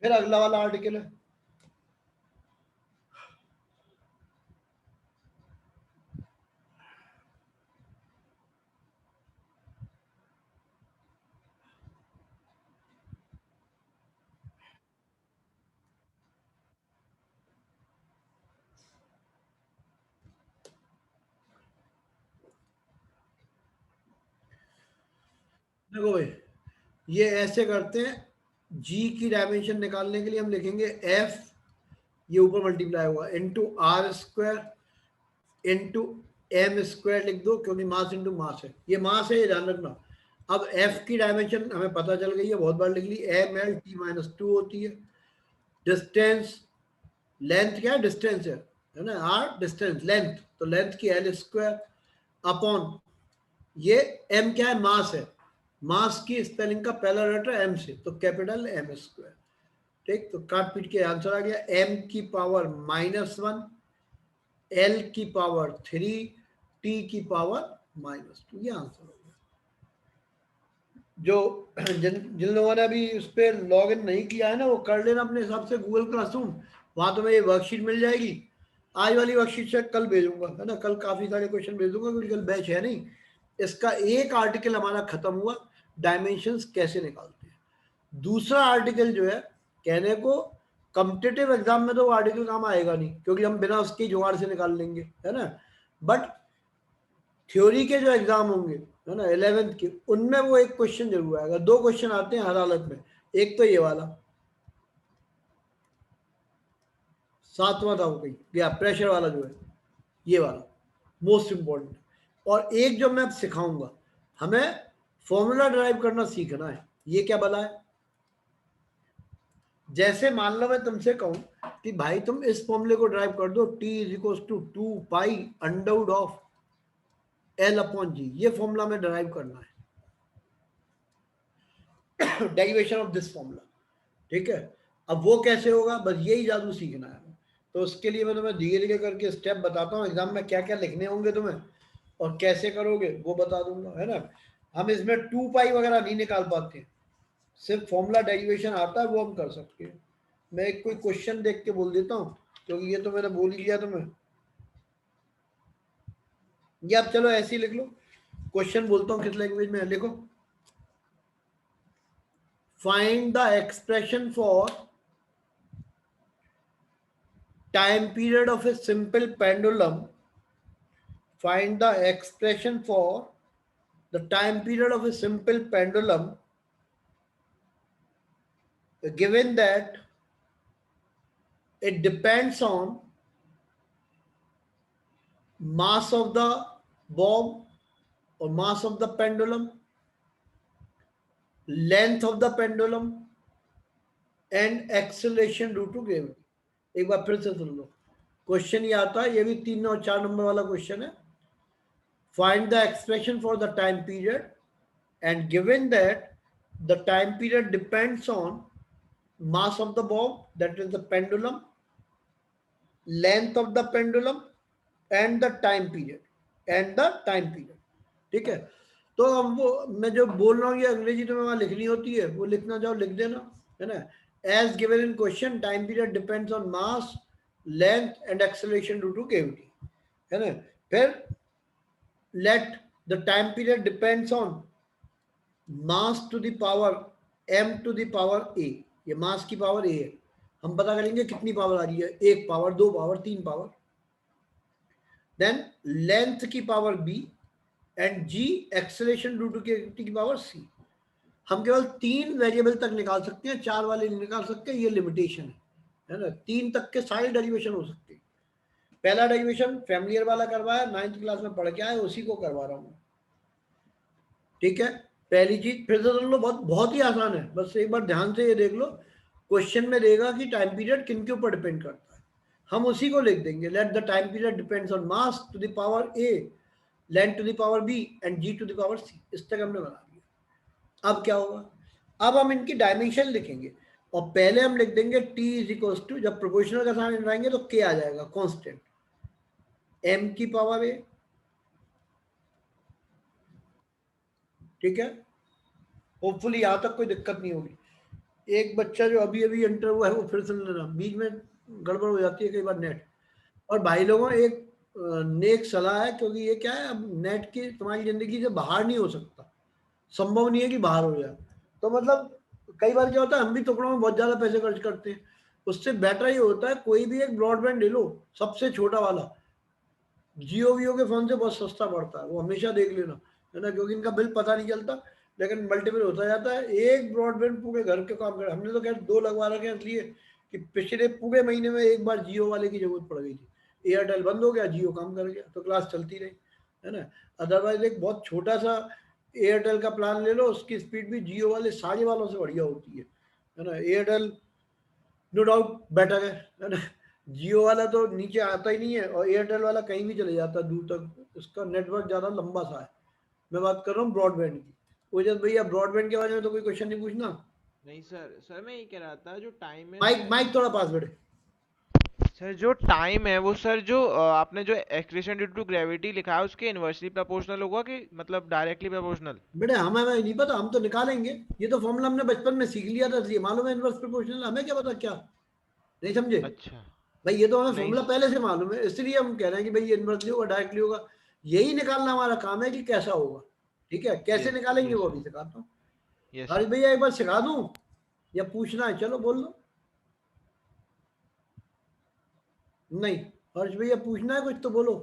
फिर अगला वाला आर्टिकल है, देखो भाई ये ऐसे करते हैं। जी की डायमेंशन निकालने के लिए हम लिखेंगे एफ, ये ऊपर मल्टीप्लाई हुआ, into r square into m square लिख दो, क्योंकि मास इंटू मास है, ये मास है, ये ध्यान रखना। अब एफ की डायमेंशन हमें पता चल गई है, बहुत बार लिख ली, एम एल टी माइनस 2 होती है। डिस्टेंस, लेंथ क्या है, डिस्टेंस है ना, आर डिस्टेंस, लेंथ तो लेंथ की एल स्क्वायर अपॉन ये एम क्या है, मास है, मास की स्पेलिंग का पहला लेटर एम से, तो कैपिटल एम स्क्वायर, ठीक। तो काट पीट के आंसर आ गया एम की पावर -1, एल की पावर 3, टी की पावर -2, ये आंसर हो गया। जो जिन लोगों ने अभी उस पर लॉग इन नहीं किया है ना, वो कर लेना अपने हिसाब से गूगल क्लासरूम, वहां तुम्हें ये वर्कशीट मिल जाएगी। आज वाली वर्कशीट से कल भेजूंगा, है ना, कल काफी सारे क्वेश्चन भेजूंगा क्योंकि कल बैच है नहीं। इसका एक आर्टिकल हमारा खत्म हुआ, डायमेंशंस कैसे निकालते हैं। दूसरा आर्टिकल जो है, कहने को कॉम्पिटिटिव एग्जाम में तो वो आर्टिकल काम आएगा नहीं, क्योंकि हम बिना उसके जुगाड़ से निकाल लेंगे, है ना। बट थ्योरी के जो एग्जाम होंगे, है ना, 11th के, उनमें वो एक क्वेश्चन जरूर आएगा, 2 क्वेश्चन आते हैं हर हालत में। एक तो ये वाला 7वां था, वो कहीं गया, प्रेशर वाला जो है, ये वाला मोस्ट इंपॉर्टेंट। और एक जो मैं अब सिखाऊंगा, हमें फॉर्मूला ड्राइव करना सीखना है। ये क्या बला है, जैसे मान लो मैं तुमसे कहूं कि भाई तुम इस फॉर्मूले को ड्राइव कर दो, T is equal to 2 pi under root of L upon g, ये फॉर्मूला में ड्राइव करना है, डेरिवेशन ऑफ दिस फॉर्मूला, ठीक है। अब वो कैसे होगा, बस यही जादू सीखना है। तो उसके लिए मैं तुम्हें धीरे धीरे करके स्टेप बताता हूँ, एग्जाम में क्या क्या लिखने होंगे तुम्हें और कैसे करोगे वो बता दूंगा, है ना। हम इसमें 2 पाई वगैरह नहीं निकाल पाते, सिर्फ फॉर्मूला डेरिवेशन आता है वो हम कर सकते हैं। मैं एक कोई क्वेश्चन देख के बोल देता हूँ, क्योंकि ये तो मैंने बोल ही दिया तुम्हें। ये आप चलो ऐसे ही लिख लो, क्वेश्चन बोलता हूँ किस लैंग्वेज में है, लिखो। Find the expression for time period of a simple pendulum. Find the expression for the time period of a simple pendulum given that it depends on mass of the bob or mass of the pendulum, length of the pendulum and acceleration due to gravity. एक बार फिर से सुन लो, question ये आता है, ये भी 3 और 4 number वाला क्वेश्चन है। Find the expression for the time period and given that the time period depends on mass of the bob, that is the pendulum, length of the pendulum and the time period, ठीक है। तो अब वो मैं जो बोल रहा हूँ ये अंग्रेजी तो मैं वहां लिखनी होती है, वो लिखना चाहो लिख देना, है ना। As given in question time period depends on mass length and acceleration due to gravity, है ना। फिर let the time period depends on mass to the power m to the power a, ये मास की पावर a है, हम पता करेंगे कितनी पावर आ रही है, 1 power 2 power 3 power. Then length की power b and g acceleration due to gravity की पावर c। हम केवल 3 वेरिएबल तक निकाल सकते हैं, 4 वाले नहीं निकाल सकते, ये लिमिटेशन है ना। 3 तक के सारे डेरिवेशन हो सकते हैं। पहला डेरिवेशन फैमिलियर वाला करवाया, 9th क्लास में पढ़ के आए, उसी को करवा रहा हूँ, ठीक है। पहली चीज फिर से सुन लो, बहुत बहुत ही आसान है, बस एक बार ध्यान से ये देख लो। क्वेश्चन में देगा कि टाइम पीरियड किन के ऊपर डिपेंड करता है, हम उसी को लिख देंगे। Let the time period depends on mass to the power a, length to the power b and g to the power c। इस तक हमने बना दिया। अब क्या होगा, अब हम इनकी डायमेंशन लिखेंगे, और पहले हम लिख देंगे t इज इक्वल टू, जब प्रोपोर्शनल का साइन लगाएंगे तो k आ जाएगा कांस्टेंट, m की पावर a, ठीक है। होपफुली यहां तक कोई दिक्कत नहीं होगी। एक बच्चा जो अभी अभी एंटर हुआ है वो फिर सुन लेना, बीच में गड़बड़ हो जाती है कई बार नेट। और भाई लोगों एक नेक सलाह है, क्योंकि ये क्या है, अब नेट की तुम्हारी जिंदगी से बाहर नहीं हो सकता, संभव नहीं है कि बाहर हो जाए। तो मतलब कई बार क्या होता है, हम भी टुकड़ों में बहुत ज्यादा पैसे खर्च करते हैं, उससे बेटर ये होता है कोई भी एक ब्रॉडबैंड ले लो, सबसे छोटा वाला। जियो वियो के फोन से बहुत सस्ता पड़ता है, वो हमेशा देख लेना, है ना, क्योंकि इनका बिल पता नहीं चलता, लेकिन मल्टीपल होता जाता है। एक ब्रॉडबैंड पूरे घर के काम कर, हमने तो खैर 2 लगवा रखे हैं, इसलिए कि पिछले पूरे महीने में एक बार जियो वाले की जरूरत पड़ गई थी, एयरटेल बंद हो गया, जियो काम कर गया, तो क्लास चलती रही, है ना। अदरवाइज एक बहुत छोटा सा एयरटेल का प्लान ले लो, उसकी स्पीड भी जियो वाले सारे वालों से बढ़िया होती है ना। एयरटेल नो डाउट बेटर है ना। जियो वाला तो नीचे आता ही नहीं है, और एयरटेल वाला कहीं भी चले जाता है दूर तक, इसका नेटवर्क ज्यादा लंबा सा है। मैं बात कर रहा हूँ ब्रॉडबैंड की। ओजस भैया ब्रॉडबैंड के बारे में तो कोई क्वेश्चन नहीं पूछना। नहीं सर, सर मैं ये कह रहा था जो टाइम है माइक सर, माइक थोड़ा पास बैठे। सर जो टाइम है वो सर जो आपने जो एक्सलेशन ड्यू टू ग्रेविटी लिखा है उसके इनवर्सली प्रोपोर्शनल होगा कि मतलब डायरेक्टली प्रोपोर्शनल? बेटे हमें नहीं पता, हम तो निकालेंगे, ये तो फॉर्मूला हमने बचपन में सीख लिया था, इसलिए मालूम है इनवर्स प्रोपोर्शनल, हमें क्या पता क्या, नहीं समझे अच्छा भाई। ये तो हमें नहीं फॉर्मूला पहले से मालूम है, इसलिए हम कह रहे हैं कि भाई ये इनवर्सली होगा डायरेक्टली होगा, यही निकालना हमारा काम है कि कैसा होगा, ठीक है। कैसे यस निकालेंगे यस वो अभी सिखाता हूँ। यस हरी सर। भैया एक बार सिखा दूं या पूछना है, चलो बोल लो। नहीं, हर्ष भैया पूछना है कुछ तो बोलो।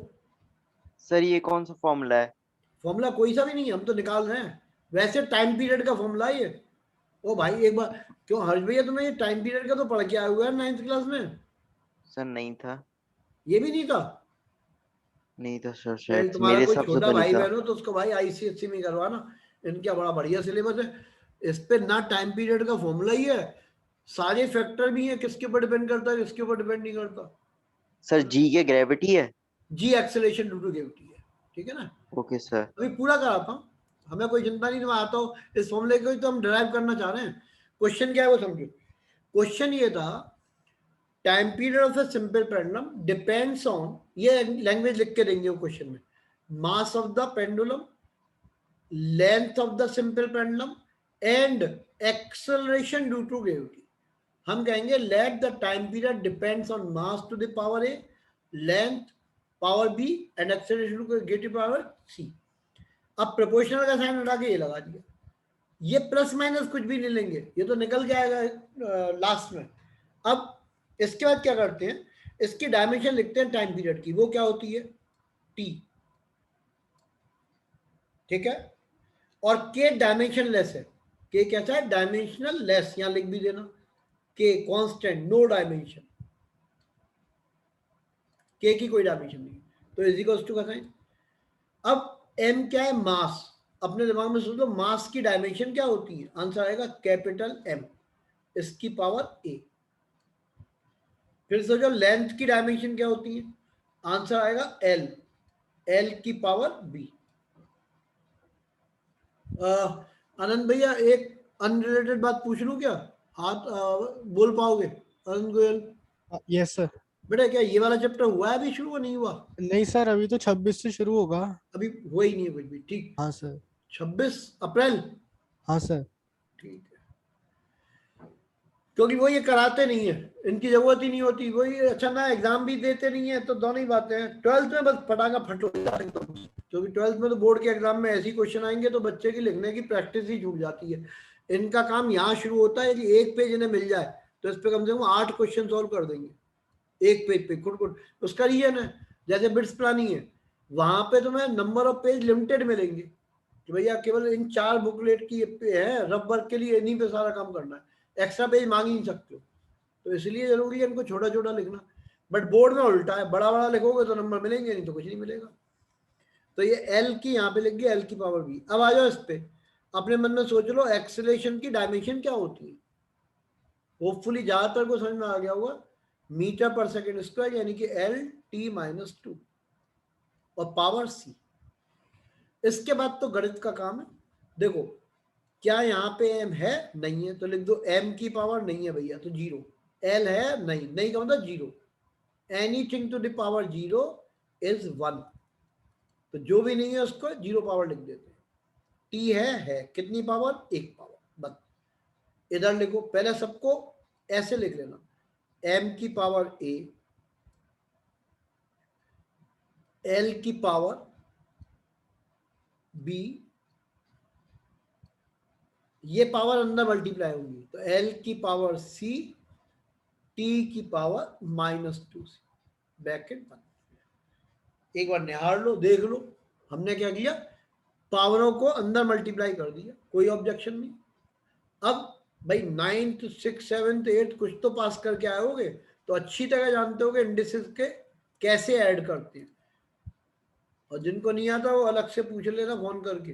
सर ये कौन सा फॉर्मूला है? फॉर्मूला कोई सा भी नहीं है, हम तो निकाल रहे हैं, वैसे टाइम पीरियड का फॉर्मूला है ये। ओ भाई एक बार, क्यों हर्ष भैया तुम्हें ये टाइम पीरियड का तो पढ़ के आया हुआ है 9th क्लास में? सर नहीं था, ये भी नहीं था? नहीं था सर, भाई शायद तुम्हारा मेरे कोई हिसाब से छोटा तो नहीं भाई था। बहन हो तो उसको भाई आईसीएससी में करवाना, इनका बड़ा बढ़िया सिलेबस है। इस पे ना टाइम पीरियड का फॉर्मूला ही है, सारे फैक्टर भी हैं, किसके ऊपर डिपेंड करता है किसके ऊपर डिपेंड नहीं करता। सर जी के ग्रेविटी है। जी एक्सेलरेशन ड्यू टू ग्रेविटी है, ठीक है ना। Okay sir. अभी पूरा कराता हूँ, हमें कोई चिंता नहीं, मैं आता हूँ इस फॉर्मूले को ही तो हम डिराइव करना चाह रहे हैं। क्वेश्चन क्या है वो समझो। क्वेश्चन ये था, time period of a simple pendulum depends on, ये लैंग्वेज लिख के देंगे वो क्वेश्चन में, mass of the pendulum, length of the simple pendulum and acceleration due to gravity. हम कहेंगे let the time period depends on mass to the power A, length power B and acceleration to gravity power C. अब proportional का sign हटा के ये लगा दिया, ये प्लस माइनस कुछ भी नहीं लेंगे, ये तो निकल के आएगा लास्ट में। अब इसके बाद क्या करते हैं, इसकी डायमेंशन लिखते हैं टाइम पीरियड की, वो क्या होती है टी, ठीक है। और के डायमेंशन लेस है, के कैसा है डायमेंशनल लेस, यहां लिख भी देना, के कांस्टेंट नो डायमेंशन, के की कोई डायमेंशन नहीं, तो इज इक्वल्स टू का साइन। अब m क्या है मास, अपने दिमाग में सोच लो मास की डायमेंशन क्या होती है, आंसर आएगा कैपिटल M, इसकी पावर a। फिर सोचो लेंथ की डायमेंशन क्या होती है, आंसर आएगा L, L की पावर b। आनंद भैया एक अनरिलेटेड बात पूछ लूं क्या, हाथ बोल पाओगे आनंद गोयल? Yes sir. बेटा क्या ये वाला चैप्टर हुआ है अभी शुरू, नहीं हुआ? नहीं सर, अभी तो 26 से शुरू होगा। अभी हुआ ही नहीं है कुछ भी, ठीक। हाँ सर। 26 अप्रैल। हाँ सर। ठीक है, क्योंकि वो ये कराते नहीं है, इनकी जरूरत ही नहीं होती, वही अच्छा ना एग्जाम भी देते नहीं है, तो दोनों ही बातें हैं। 12th में बस फटाका फट हो जाता है, क्योंकि 12th में तो बोर्ड के एग्जाम में ऐसी क्वेश्चन आएंगे तो बच्चे की लिखने की प्रैक्टिस ही छूट जाती है। इनका काम यहाँ शुरू होता है कि एक पेज इन्हें मिल जाए तो इस पे कम से कम 8 क्वेश्चन सॉल्व कर देंगे एक पेज पे खुद। उसका रीजन है जैसे बिट्स प्लानिंग है, वहां पे तुम्हें नंबर ऑफ पेज लिमिटेड मिलेंगे कि भैया केवल इन 4 बुकलेट की है, रफ वर्क के लिए इन्हीं पे सारा काम करना है, एक्स्ट्रा पेज मांग ही नहीं सकते हो। तो इसलिए जरूरी है इनको छोटा छोटा लिखना। बट बोर्ड में उल्टा है, बड़ा बड़ा लिखोगे तो नंबर मिलेंगे, नहीं तो कुछ नहीं मिलेगा। तो ये एल की यहाँ पे लिख गया एल की पावर बी। अब आ जाओ इस पे, अपने मन में सोच लो एक्सेलरेशन की डायमेंशन क्या होती है। होपफुली ज्यादातर को समझ में आ गया होगा, मीटर पर सेकेंड स्क्वायर यानी कि एल टी माइनस 2 और पावर सी। इसके बाद तो गणित का काम है। देखो क्या यहाँ पे m है, नहीं है, तो लिख दो m की पावर नहीं है भैया तो 0। l है, नहीं, नहीं का मतलब 0। Anything to the power 0 is 1, तो जो भी नहीं है उसको 0 पावर लिख देते हैं। t है, कितनी पावर, 1 पावर, बस। इधर लिखो, पहले सबको ऐसे लिख लेना, m की पावर a, l की पावर b, ये पावर अंदर मल्टीप्लाई होगी तो l की पावर c, t की पावर -2c, ब्रैकेट बंद। एक बार निहार लो, देख लो हमने क्या किया, पावरों को अंदर मल्टीप्लाई कर दिया, कोई ऑब्जेक्शन नहीं। अब भाई 9th 6th 7th 8th कुछ तो पास करके आए होगे, तो अच्छी तरह जानते होगे इंडिसेस के कैसे ऐड करते हैं, और जिनको नहीं आता वो अलग से पूछ लेना फोन करके,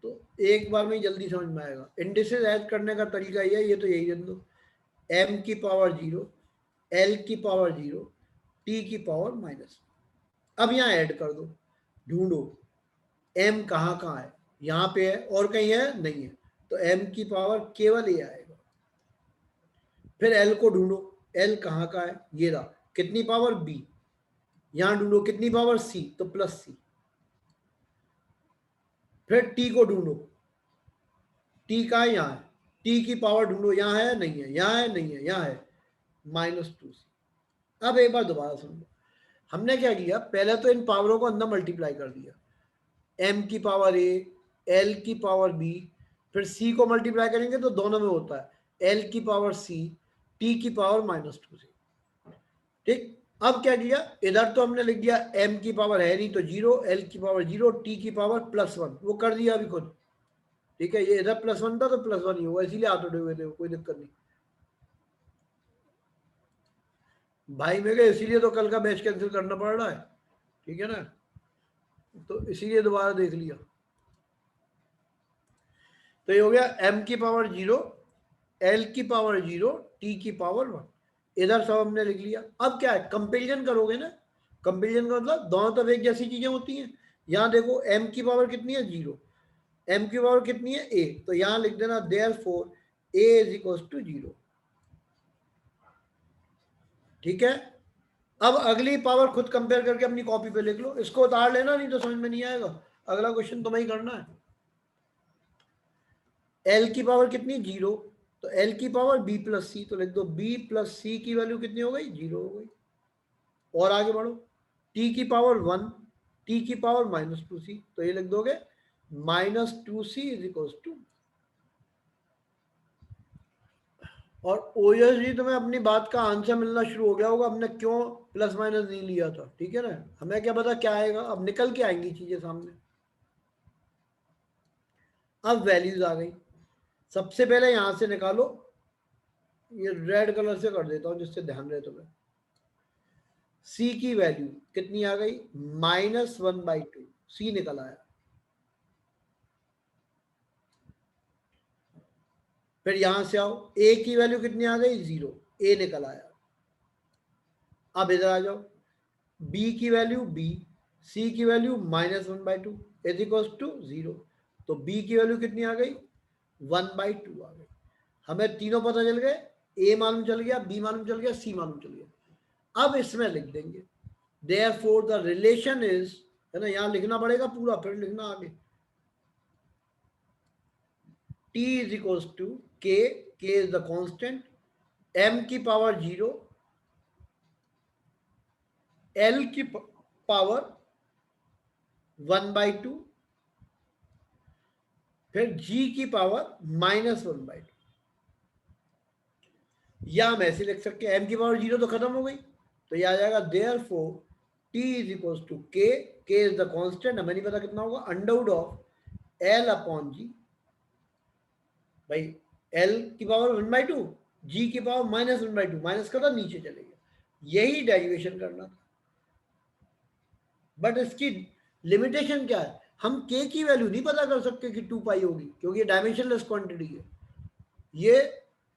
तो एक बार में ही जल्दी समझ में आएगा। इंडिसेस ऐड करने का तरीका ये है, ये तो यही जान दो, m की पावर 0, l की पावर 0, t की पावर -। अब यहाँ ऐड कर दो, ढूंढो m कहाँ कहाँ है, यहाँ पे है और कहीं है, नहीं है, तो m की पावर केवल ये आएगा। फिर l को ढूंढो, l कहाँ का है, ये रहा, कितनी पावर b, यहाँ ढूंढो कितनी पावर c, तो +c। फिर t को ढूंढो, t का है, यहाँ है, t की पावर ढूंढो, यहाँ है, नहीं है, यहाँ है, नहीं है, यहाँ है, -2c। अब एक बार दोबारा समझो, हमने क्या किया, पहले तो इन पावरों को अंदर मल्टीप्लाई कर दिया, m की पावर a, l की पावर b, फिर c को मल्टीप्लाई करेंगे तो दोनों में होता है l की पावर c, t की पावर -2c। ठीक, अब क्या किया, इधर तो हमने लिख दिया m की पावर है नहीं तो 0, l की पावर 0, t की पावर +1, वो कर दिया अभी खुद। ठीक है, ये इधर +1 था तो +1 ही होगा, इसीलिए हाथ उठे हुए थे, कोई दिक्कत नहीं भाई मेरे, इसीलिए तो कल का मैच कैंसिल करना पड़ रहा है, ठीक है ना, तो इसीलिए दोबारा देख लिया। तो ये हो गया m की पावर 0, l की पावर 0, t की पावर 1, इधर सब हमने लिख लिया। अब क्या है, कंपेरिजन करोगे ना, कंपेरिजन का मतलब दोनों तरफ एक जैसी चीजें होती हैं। यहाँ देखो m की पावर कितनी है 0, m की पावर कितनी है a, तो यहाँ लिख देना therefore a = 0। ठीक है, अब अगली पावर खुद कंपेयर करके अपनी कॉपी पे लिख लो, इसको उतार लेना नहीं तो समझ में नहीं आएगा, अगला क्वेश्चन तुम्हें ही करना है। l की पावर कितनी, 0, तो l की पावर b + c, तो लिख दो b + c की वैल्यू कितनी हो गई, 0 हो गई। और आगे बढ़ो, t की पावर 1, t की पावर -2c, तो ये लिख दोगे -2c = और ओएस जी तुम्हें अपनी बात का आंसर मिलना शुरू हो गया होगा, हमने क्यों प्लस माइनस नहीं लिया था, ठीक है ना, हमें क्या पता क्या आएगा, अब निकल के आएंगी चीजें सामने। अब वैल्यूज आ गई, सबसे पहले यहां से निकालो, ये रेड कलर से कर देता हूं जिससे ध्यान रहे तुम्हें। c की वैल्यू कितनी आ गई, -1/2, c निकल आया। फिर यहां से आओ, a की वैल्यू कितनी आ गई, 0, a निकल आया। अब इधर आ जाओ, b की वैल्यू b, c की वैल्यू -1/2 = 0, तो b की वैल्यू कितनी आ गई, 1/2 आ गई। हमें तीनों पता चल गए, a मालूम चल गया, b मालूम चल गया, c मालूम चल गया। अब इसमें लिख देंगे therefore the relation is, है ना, यहाँ लिखना पड़ेगा पूरा, फिर लिखना आगे, t is equals to k is the constant, m की पावर 0, l की पावर 1/2, फिर g की पावर -1/2, या हम ऐसे लिख सकते हैं m की पावर 0 तो खत्म हो गई, तो ये आ जाएगा therefore t is equals to k is the constant, हमें नहीं पता कितना होगा, under root of l upon g, भाई l की पावर 1/2, g की पावर -1/2, माइनस का था नीचे चलेगा, यही डेरिवेशन करना था। बट इसकी लिमिटेशन क्या है, हम k की वैल्यू नहीं पता कर सकते कि 2 पाई होगी, क्योंकि ये डायमेंशनलेस क्वांटिटी है। ये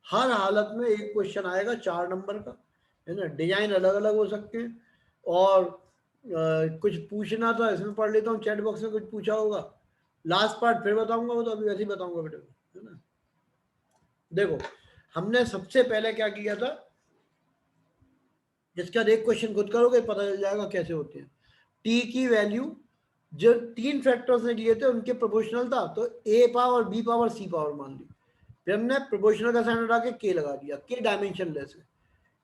हर हालत में एक क्वेश्चन आएगा 4 नंबर का, है ना, डिजाइन अलग अलग हो सकते हैं, और कुछ पूछना था इसमें पढ़ लेता हूँ, चैट बॉक्स में कुछ पूछा होगा, लास्ट पार्ट फिर बताऊंगा, वो तो अभी वैसे ही बताऊंगा बेटे, है ना। देखो हमने सबसे पहले क्या किया था, जिसका एक क्वेश्चन खुद करोगे पता चल जाएगा कैसे होते हैं। टी की वैल्यू जो 3 फैक्टर्स ने दिए थे उनके प्रोपोर्शनल था, तो ए पावर बी पावर सी पावर मान ली, फिर हमने प्रोपोर्शनल का साइन हटा के के लगा दिया, के डायमेंशनलेस है,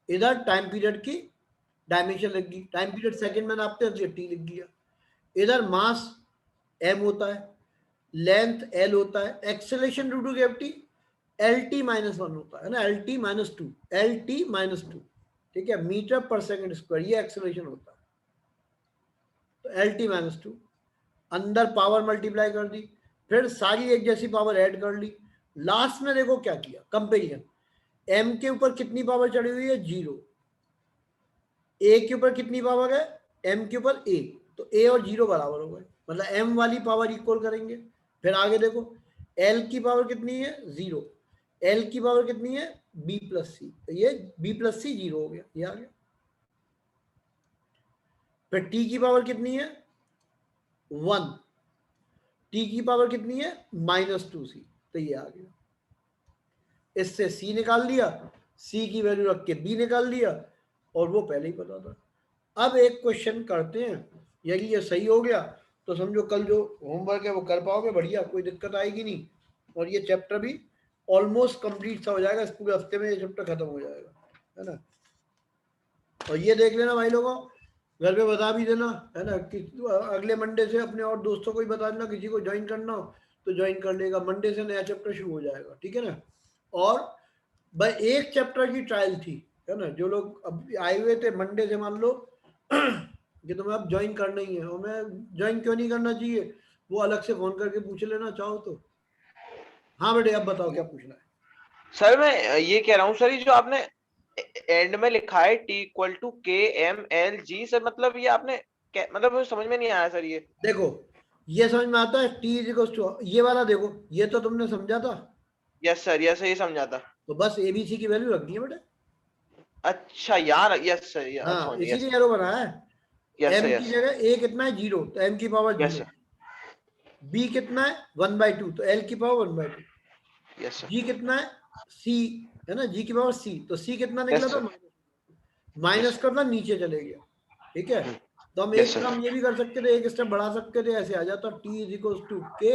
इधर टाइम पीरियड की डायमेंशन लग गई, टाइम पीरियड सेकंड में नापते हैं तो टी लिख दिया, इधर मास m होता है, लेंथ l होता है, acceleration due to gravity lt -1 होता है ना, lt -2, ठीक है, मीटर पर सेकंड स्क्वायर, ये एक्सेलरेशन होता है, तो lt -2, अंदर पावर मल्टीप्लाई कर दी, फिर सारी एक जैसी पावर ऐड कर ली, लास्ट में देखो क्या किया, कंपेरिजन, m के ऊपर कितनी पावर चढ़ी हुई है 0, a के ऊपर कितनी पावर है, m के ऊपर a, तो a और 0 बराबर हो गए, मतलब m वाली पावर इक्वल करेंगे। फिर आगे देखो l की पावर कितनी है 0, l की पावर कितनी है b प्लस सी, तो ये b प्लस सी 0 हो गया, ये आ गया। फिर t की पावर कितनी है 1, t की पावर कितनी है -2c, तो ये आ गया। इससे c निकाल लिया, c की वैल्यू रख के b निकाल लिया, और वो पहले ही पता था। अब एक क्वेश्चन करते हैं, यदि ये सही हो गया तो समझो कल जो होमवर्क है वो कर पाओगे, बढ़िया, कोई दिक्कत आएगी नहीं, और ये चैप्टर भी ऑलमोस्ट कंप्लीट सा हो जाएगा, इस पूरे हफ्ते में ये चैप्टर खत्म हो जाएगा, है ना। और ये देख लेना भाई लोगों, घर पे बता भी देना, है ना, कि अगले मंडे से अपने और दोस्तों को भी बता देना, किसी को ज्वाइन करना हो तो ज्वाइन कर लेगा, मंडे से नया चैप्टर शुरू हो जाएगा, ठीक है ना। और भाई एक चैप्टर की ट्रायल थी, है ना, जो लोग अब आए हुए थे मंडे से, मान लो कि तुम्हें अब ज्वाइन करना ही है, और मैं ज्वाइन क्यों नहीं करना चाहिए वो अलग से फोन करके पूछ लेना चाहो तो। हाँ बेटे अब बताओ क्या पूछना है। सर मैं ये कह रहा हूँ सर, ये जो आपने एंड में लिखा है t equal to k M L G, sir मतलब ये आपने मतलब समझ में नहीं आया सर। ये देखो ये समझ में आता है, t इज इक्वल टू, ये वाला देखो, ये तो तुमने समझा था। यस सर, यस ये समझा था। तो बस एबीसी की वैल्यू रखनी है बेटे। अच्छा यार, यस सर, हाँ इसीलिए एरो बना है। यस m सर, की जगह a कितना है 0, तो m की पावर 0, b कितना है 1/2, तो l की पावर 1/2, यस सर, g कितना है c, है ना, g की पावर c, तो c कितना निकला था माइनस करना नीचे चले गया, ठीक है। तो हम एक काम ये भी कर सकते थे, एक स्टेप बढ़ा सकते थे, ऐसे आ जाता t is equal to k,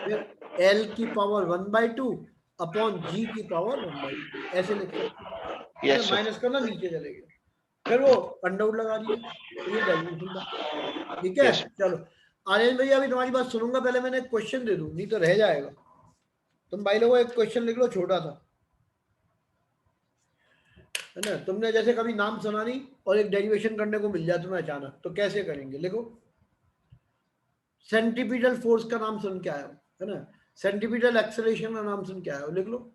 फिर l की पावर 1/2 अपॉन g की पावर 1/2, ऐसे लिख सकते हैं, माइनस करना नीचे चले गया, फिर वो अंडरवुड लगा दिया, तो ये डेरिवेशन था, ठीक है। चलो आर्यन भैया अभी तुम्हारी बात सुनूंगा, पहले मैंने एक क्वेश्चन दे दूं, नहीं तो रह जाएगा। तुम भाई लोगों एक क्वेश्चन लिख लो, छोटा था, है ना, तुमने जैसे कभी नाम सुना नहीं और एक डेरिवेशन करने को मिल जाए तुम्हें अचानक, तो कैसे करेंगे, लिखो। सेंट्रीपिटल फोर्स का नाम सुन के आया हो, है ना, सेंट्रीपिटल एक्सेलरेशन का नाम सुन के आया हो, लिख लो।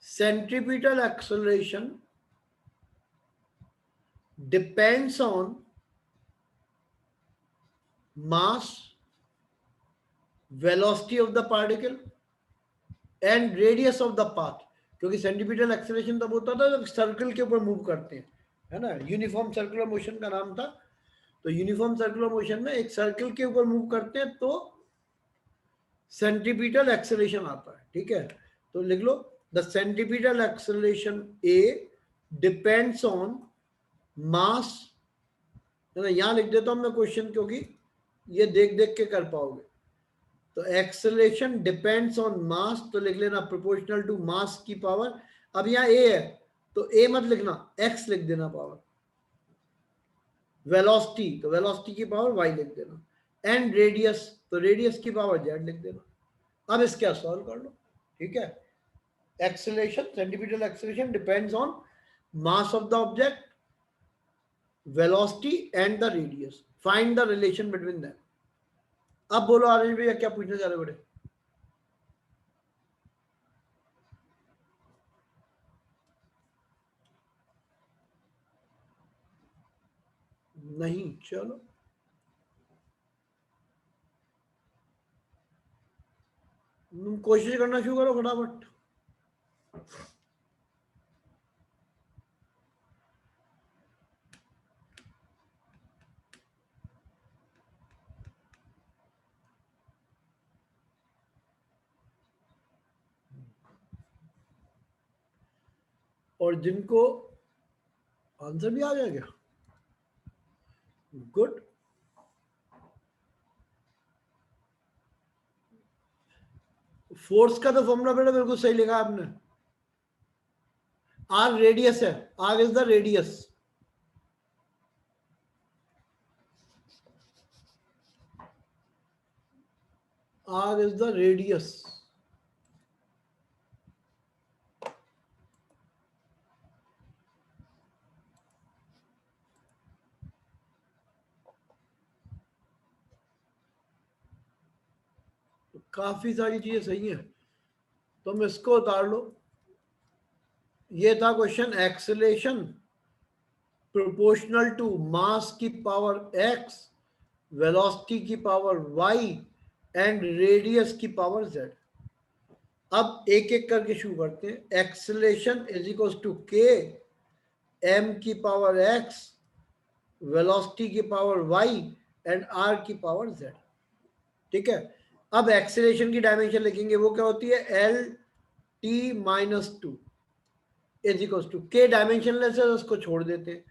Centripetal acceleration depends on mass, velocity of the particle and radius of the path, क्योंकि सेंट्रीपिटल एक्सेलरेशन तब होता था जब सर्कल के ऊपर मूव करते हैं, है ना, यूनिफॉर्म सर्कुलर मोशन का नाम था। तो यूनिफॉर्म सर्कुलर मोशन में एक सर्कल के ऊपर मूव करते हैं तो सेंट्रीपिटल एक्सेलरेशन आता है, ठीक है। तो लिख लो, the centripetal acceleration A depends on mass, है ना, यहां लिख देता हूं मैं क्वेश्चन, क्योंकि ये देख देख के कर पाओगे। तो एक्सेलरेशन डिपेंड्स ऑन मास, तो लिख लेना प्रोपोर्शनल टू मास की पावर। अब यहाँ ए है तो ए मत लिखना, एक्स लिख देना पावर। वेलोसिटी तो वेलोसिटी की पावर वाई लिख देना, एंड रेडियस तो रेडियस की पावर जेड लिख देना। अब इसका सॉल्व कर लो, ठीक है। Acceleration, centimetre acceleration depends on mass of the object, velocity and the radius, find the relation between them. अब बोलो आरएन भैया क्या पूछना चाह रहे बड़े? नहीं, चलो कोशिश करना शुरू करो फटाफट। और जिनको आंसर भी आ जाएगा, गुड। फोर्स का तो फॉर्मूला बेटा बिल्कुल सही लिखा आपने। आर रेडियस है, r is the radius. R is the radius. काफी सारी चीजें सही हैं, तुम इसको उतार लो। ये था question, acceleration proportional to mass की पावर एक्स, वेलोसिटी की पावर वाई एंड रेडियस की पावर जेड। अब एक एक करके शुरू करते हैं। Acceleration is equal to k m की पावर एक्स, वेलोसिटी की पावर वाई एंड आर की पावर जेड, ठीक है। अब एक्सेलरेशन की डायमेंशन लिखेंगे, वो क्या होती है, L T minus two is equal to k dimensionless है तो उसको छोड़ देते हैं।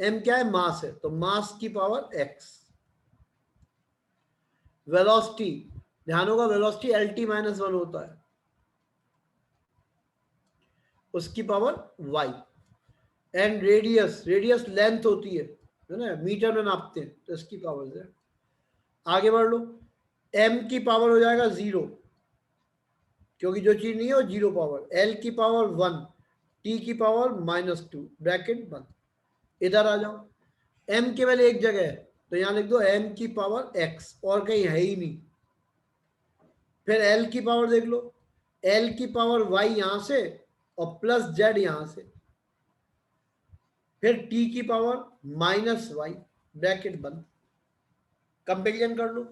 एम क्या है, मास है, तो मास की पावर एक्स। वेलोसिटी, ध्यान होगा velocity L T minus one होता है, उसकी power y. And radius, radius length होती है ना, मीटर में नापते हैं, तो इसकी पावर जेड। आगे बढ़ लो, एम की पावर हो जाएगा 0, क्योंकि जो चीज नहीं है वो 0 पावर। एल की पावर 1, टी की पावर -2 ब्रैकेट बंद। इधर आ जाओ, एम केवल एक जगह है तो यहां लिख दो एम की पावर एक्स, और कहीं है ही नहीं। फिर एल की पावर देख लो, एल की पावर वाई यहां से और प्लस जेड यहां से। फिर टी की पावर -y ब्रैकेट बंद। कंपेरिजन कर लो,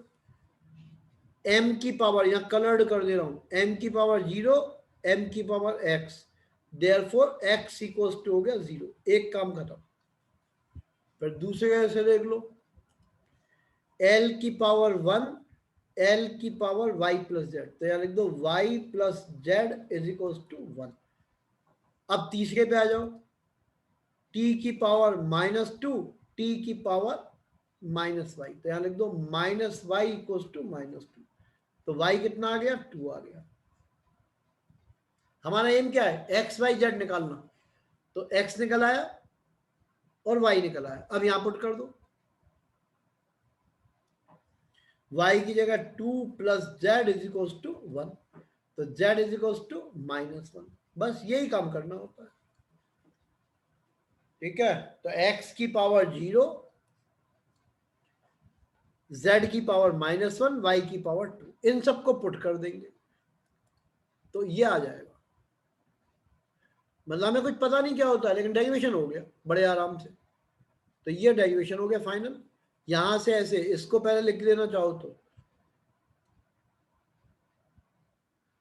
m की पावर, यहां कलर्ड कर दे रहा हूं, m की पावर 0, m की power x, therefore x equals to हो गया 0। एक काम खत्म। फिर दूसरे कैसे देख लो, l की पावर 1, l की पावर y प्लस जेड, तो यहां लिख दो y plus z is equals to 1। अब तीसरे पे आ जाओ, t की पावर -2, t की पावर -y, तो यहां लिख दो -y इक्वल्स टू -2, तो y कितना आ गया, 2 आ गया। हमारा एम क्या है, एक्स वाई जेड निकालना, तो x निकल आया और y निकल आया। अब यहां पुट कर दो, y की जगह 2 plus z is equals to 1, तो z इज इक्वल्स टू -1। बस यही काम करना होता है, ठीक है। तो x की पावर 0, z की पावर -1, y की पावर 2, इन सबको पुट कर देंगे तो ये आ जाएगा। मतलब हमें कुछ पता नहीं क्या होता है, लेकिन डेरिवेशन हो गया बड़े आराम से। तो ये डेरिवेशन हो गया फाइनल। यहां से ऐसे इसको पहले लिख लेना चाहो तो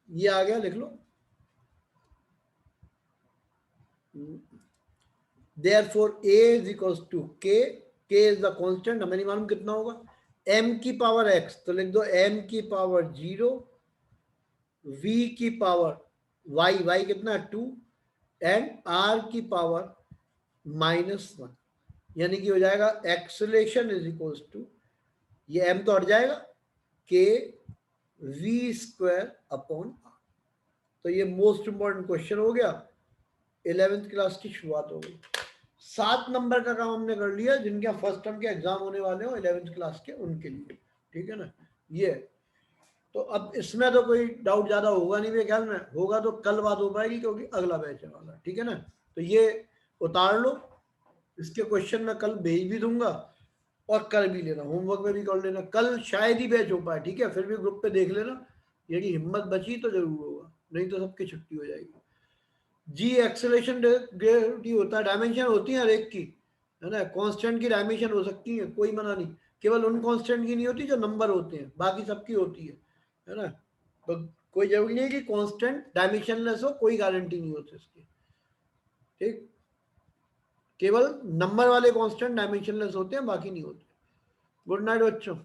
ये आ गया, लिख लो। Therefore a is equals to k, k is the constant, हमें नहीं मालूम कितना होगा। m की पावर x, तो लिख दो m की पावर 0, v की पावर y, y कितना 2, एंड r की पावर -1, यानी कि हो जाएगा एक्सेलरेशन इज इक्वल्स टू, ये m तो हट जाएगा, k v square upon r। तो ये मोस्ट इंपॉर्टेंट क्वेश्चन हो गया, 11th क्लास की शुरुआत हो गई। 7 नंबर का काम हमने कर लिया, जिनके फर्स्ट टर्म के एग्जाम होने वाले हो 11th क्लास के, उनके लिए, ठीक है ना। ये तो अब इसमें तो कोई डाउट ज्यादा होगा नहीं मेरे ख्याल में, होगा तो कल बात हो पाएगी क्योंकि अगला बैच है वाला, ठीक है ना। तो ये उतार लो, इसके क्वेश्चन मैं कल भेज भी दूंगा और कर भी लेना, होमवर्क में भी कर लेना। कल शायद ही बैच हो पाए, ठीक है, फिर भी ग्रुप पे देख लेना, यदि हिम्मत बची तो जरूर होगा, नहीं तो सबकी छुट्टी हो जाएगी। जी एक्सेलरेशन ग्रेविटी होता है, डायमेंशन होती है हर एक की, है ना। कांस्टेंट की डायमेंशन हो सकती है, कोई मना नहीं, केवल उन कांस्टेंट की नहीं होती जो नंबर होते हैं, बाकी सबकी होती है ना। तो कोई जरूरी नहीं है कि कांस्टेंट डायमेंशनलेस हो, कोई गारंटी नहीं होती इसकी, ठीक। केवल नंबर वाले कांस्टेंट डायमेंशनलेस होते हैं, बाकी नहीं होते। गुड नाइट बच्चों।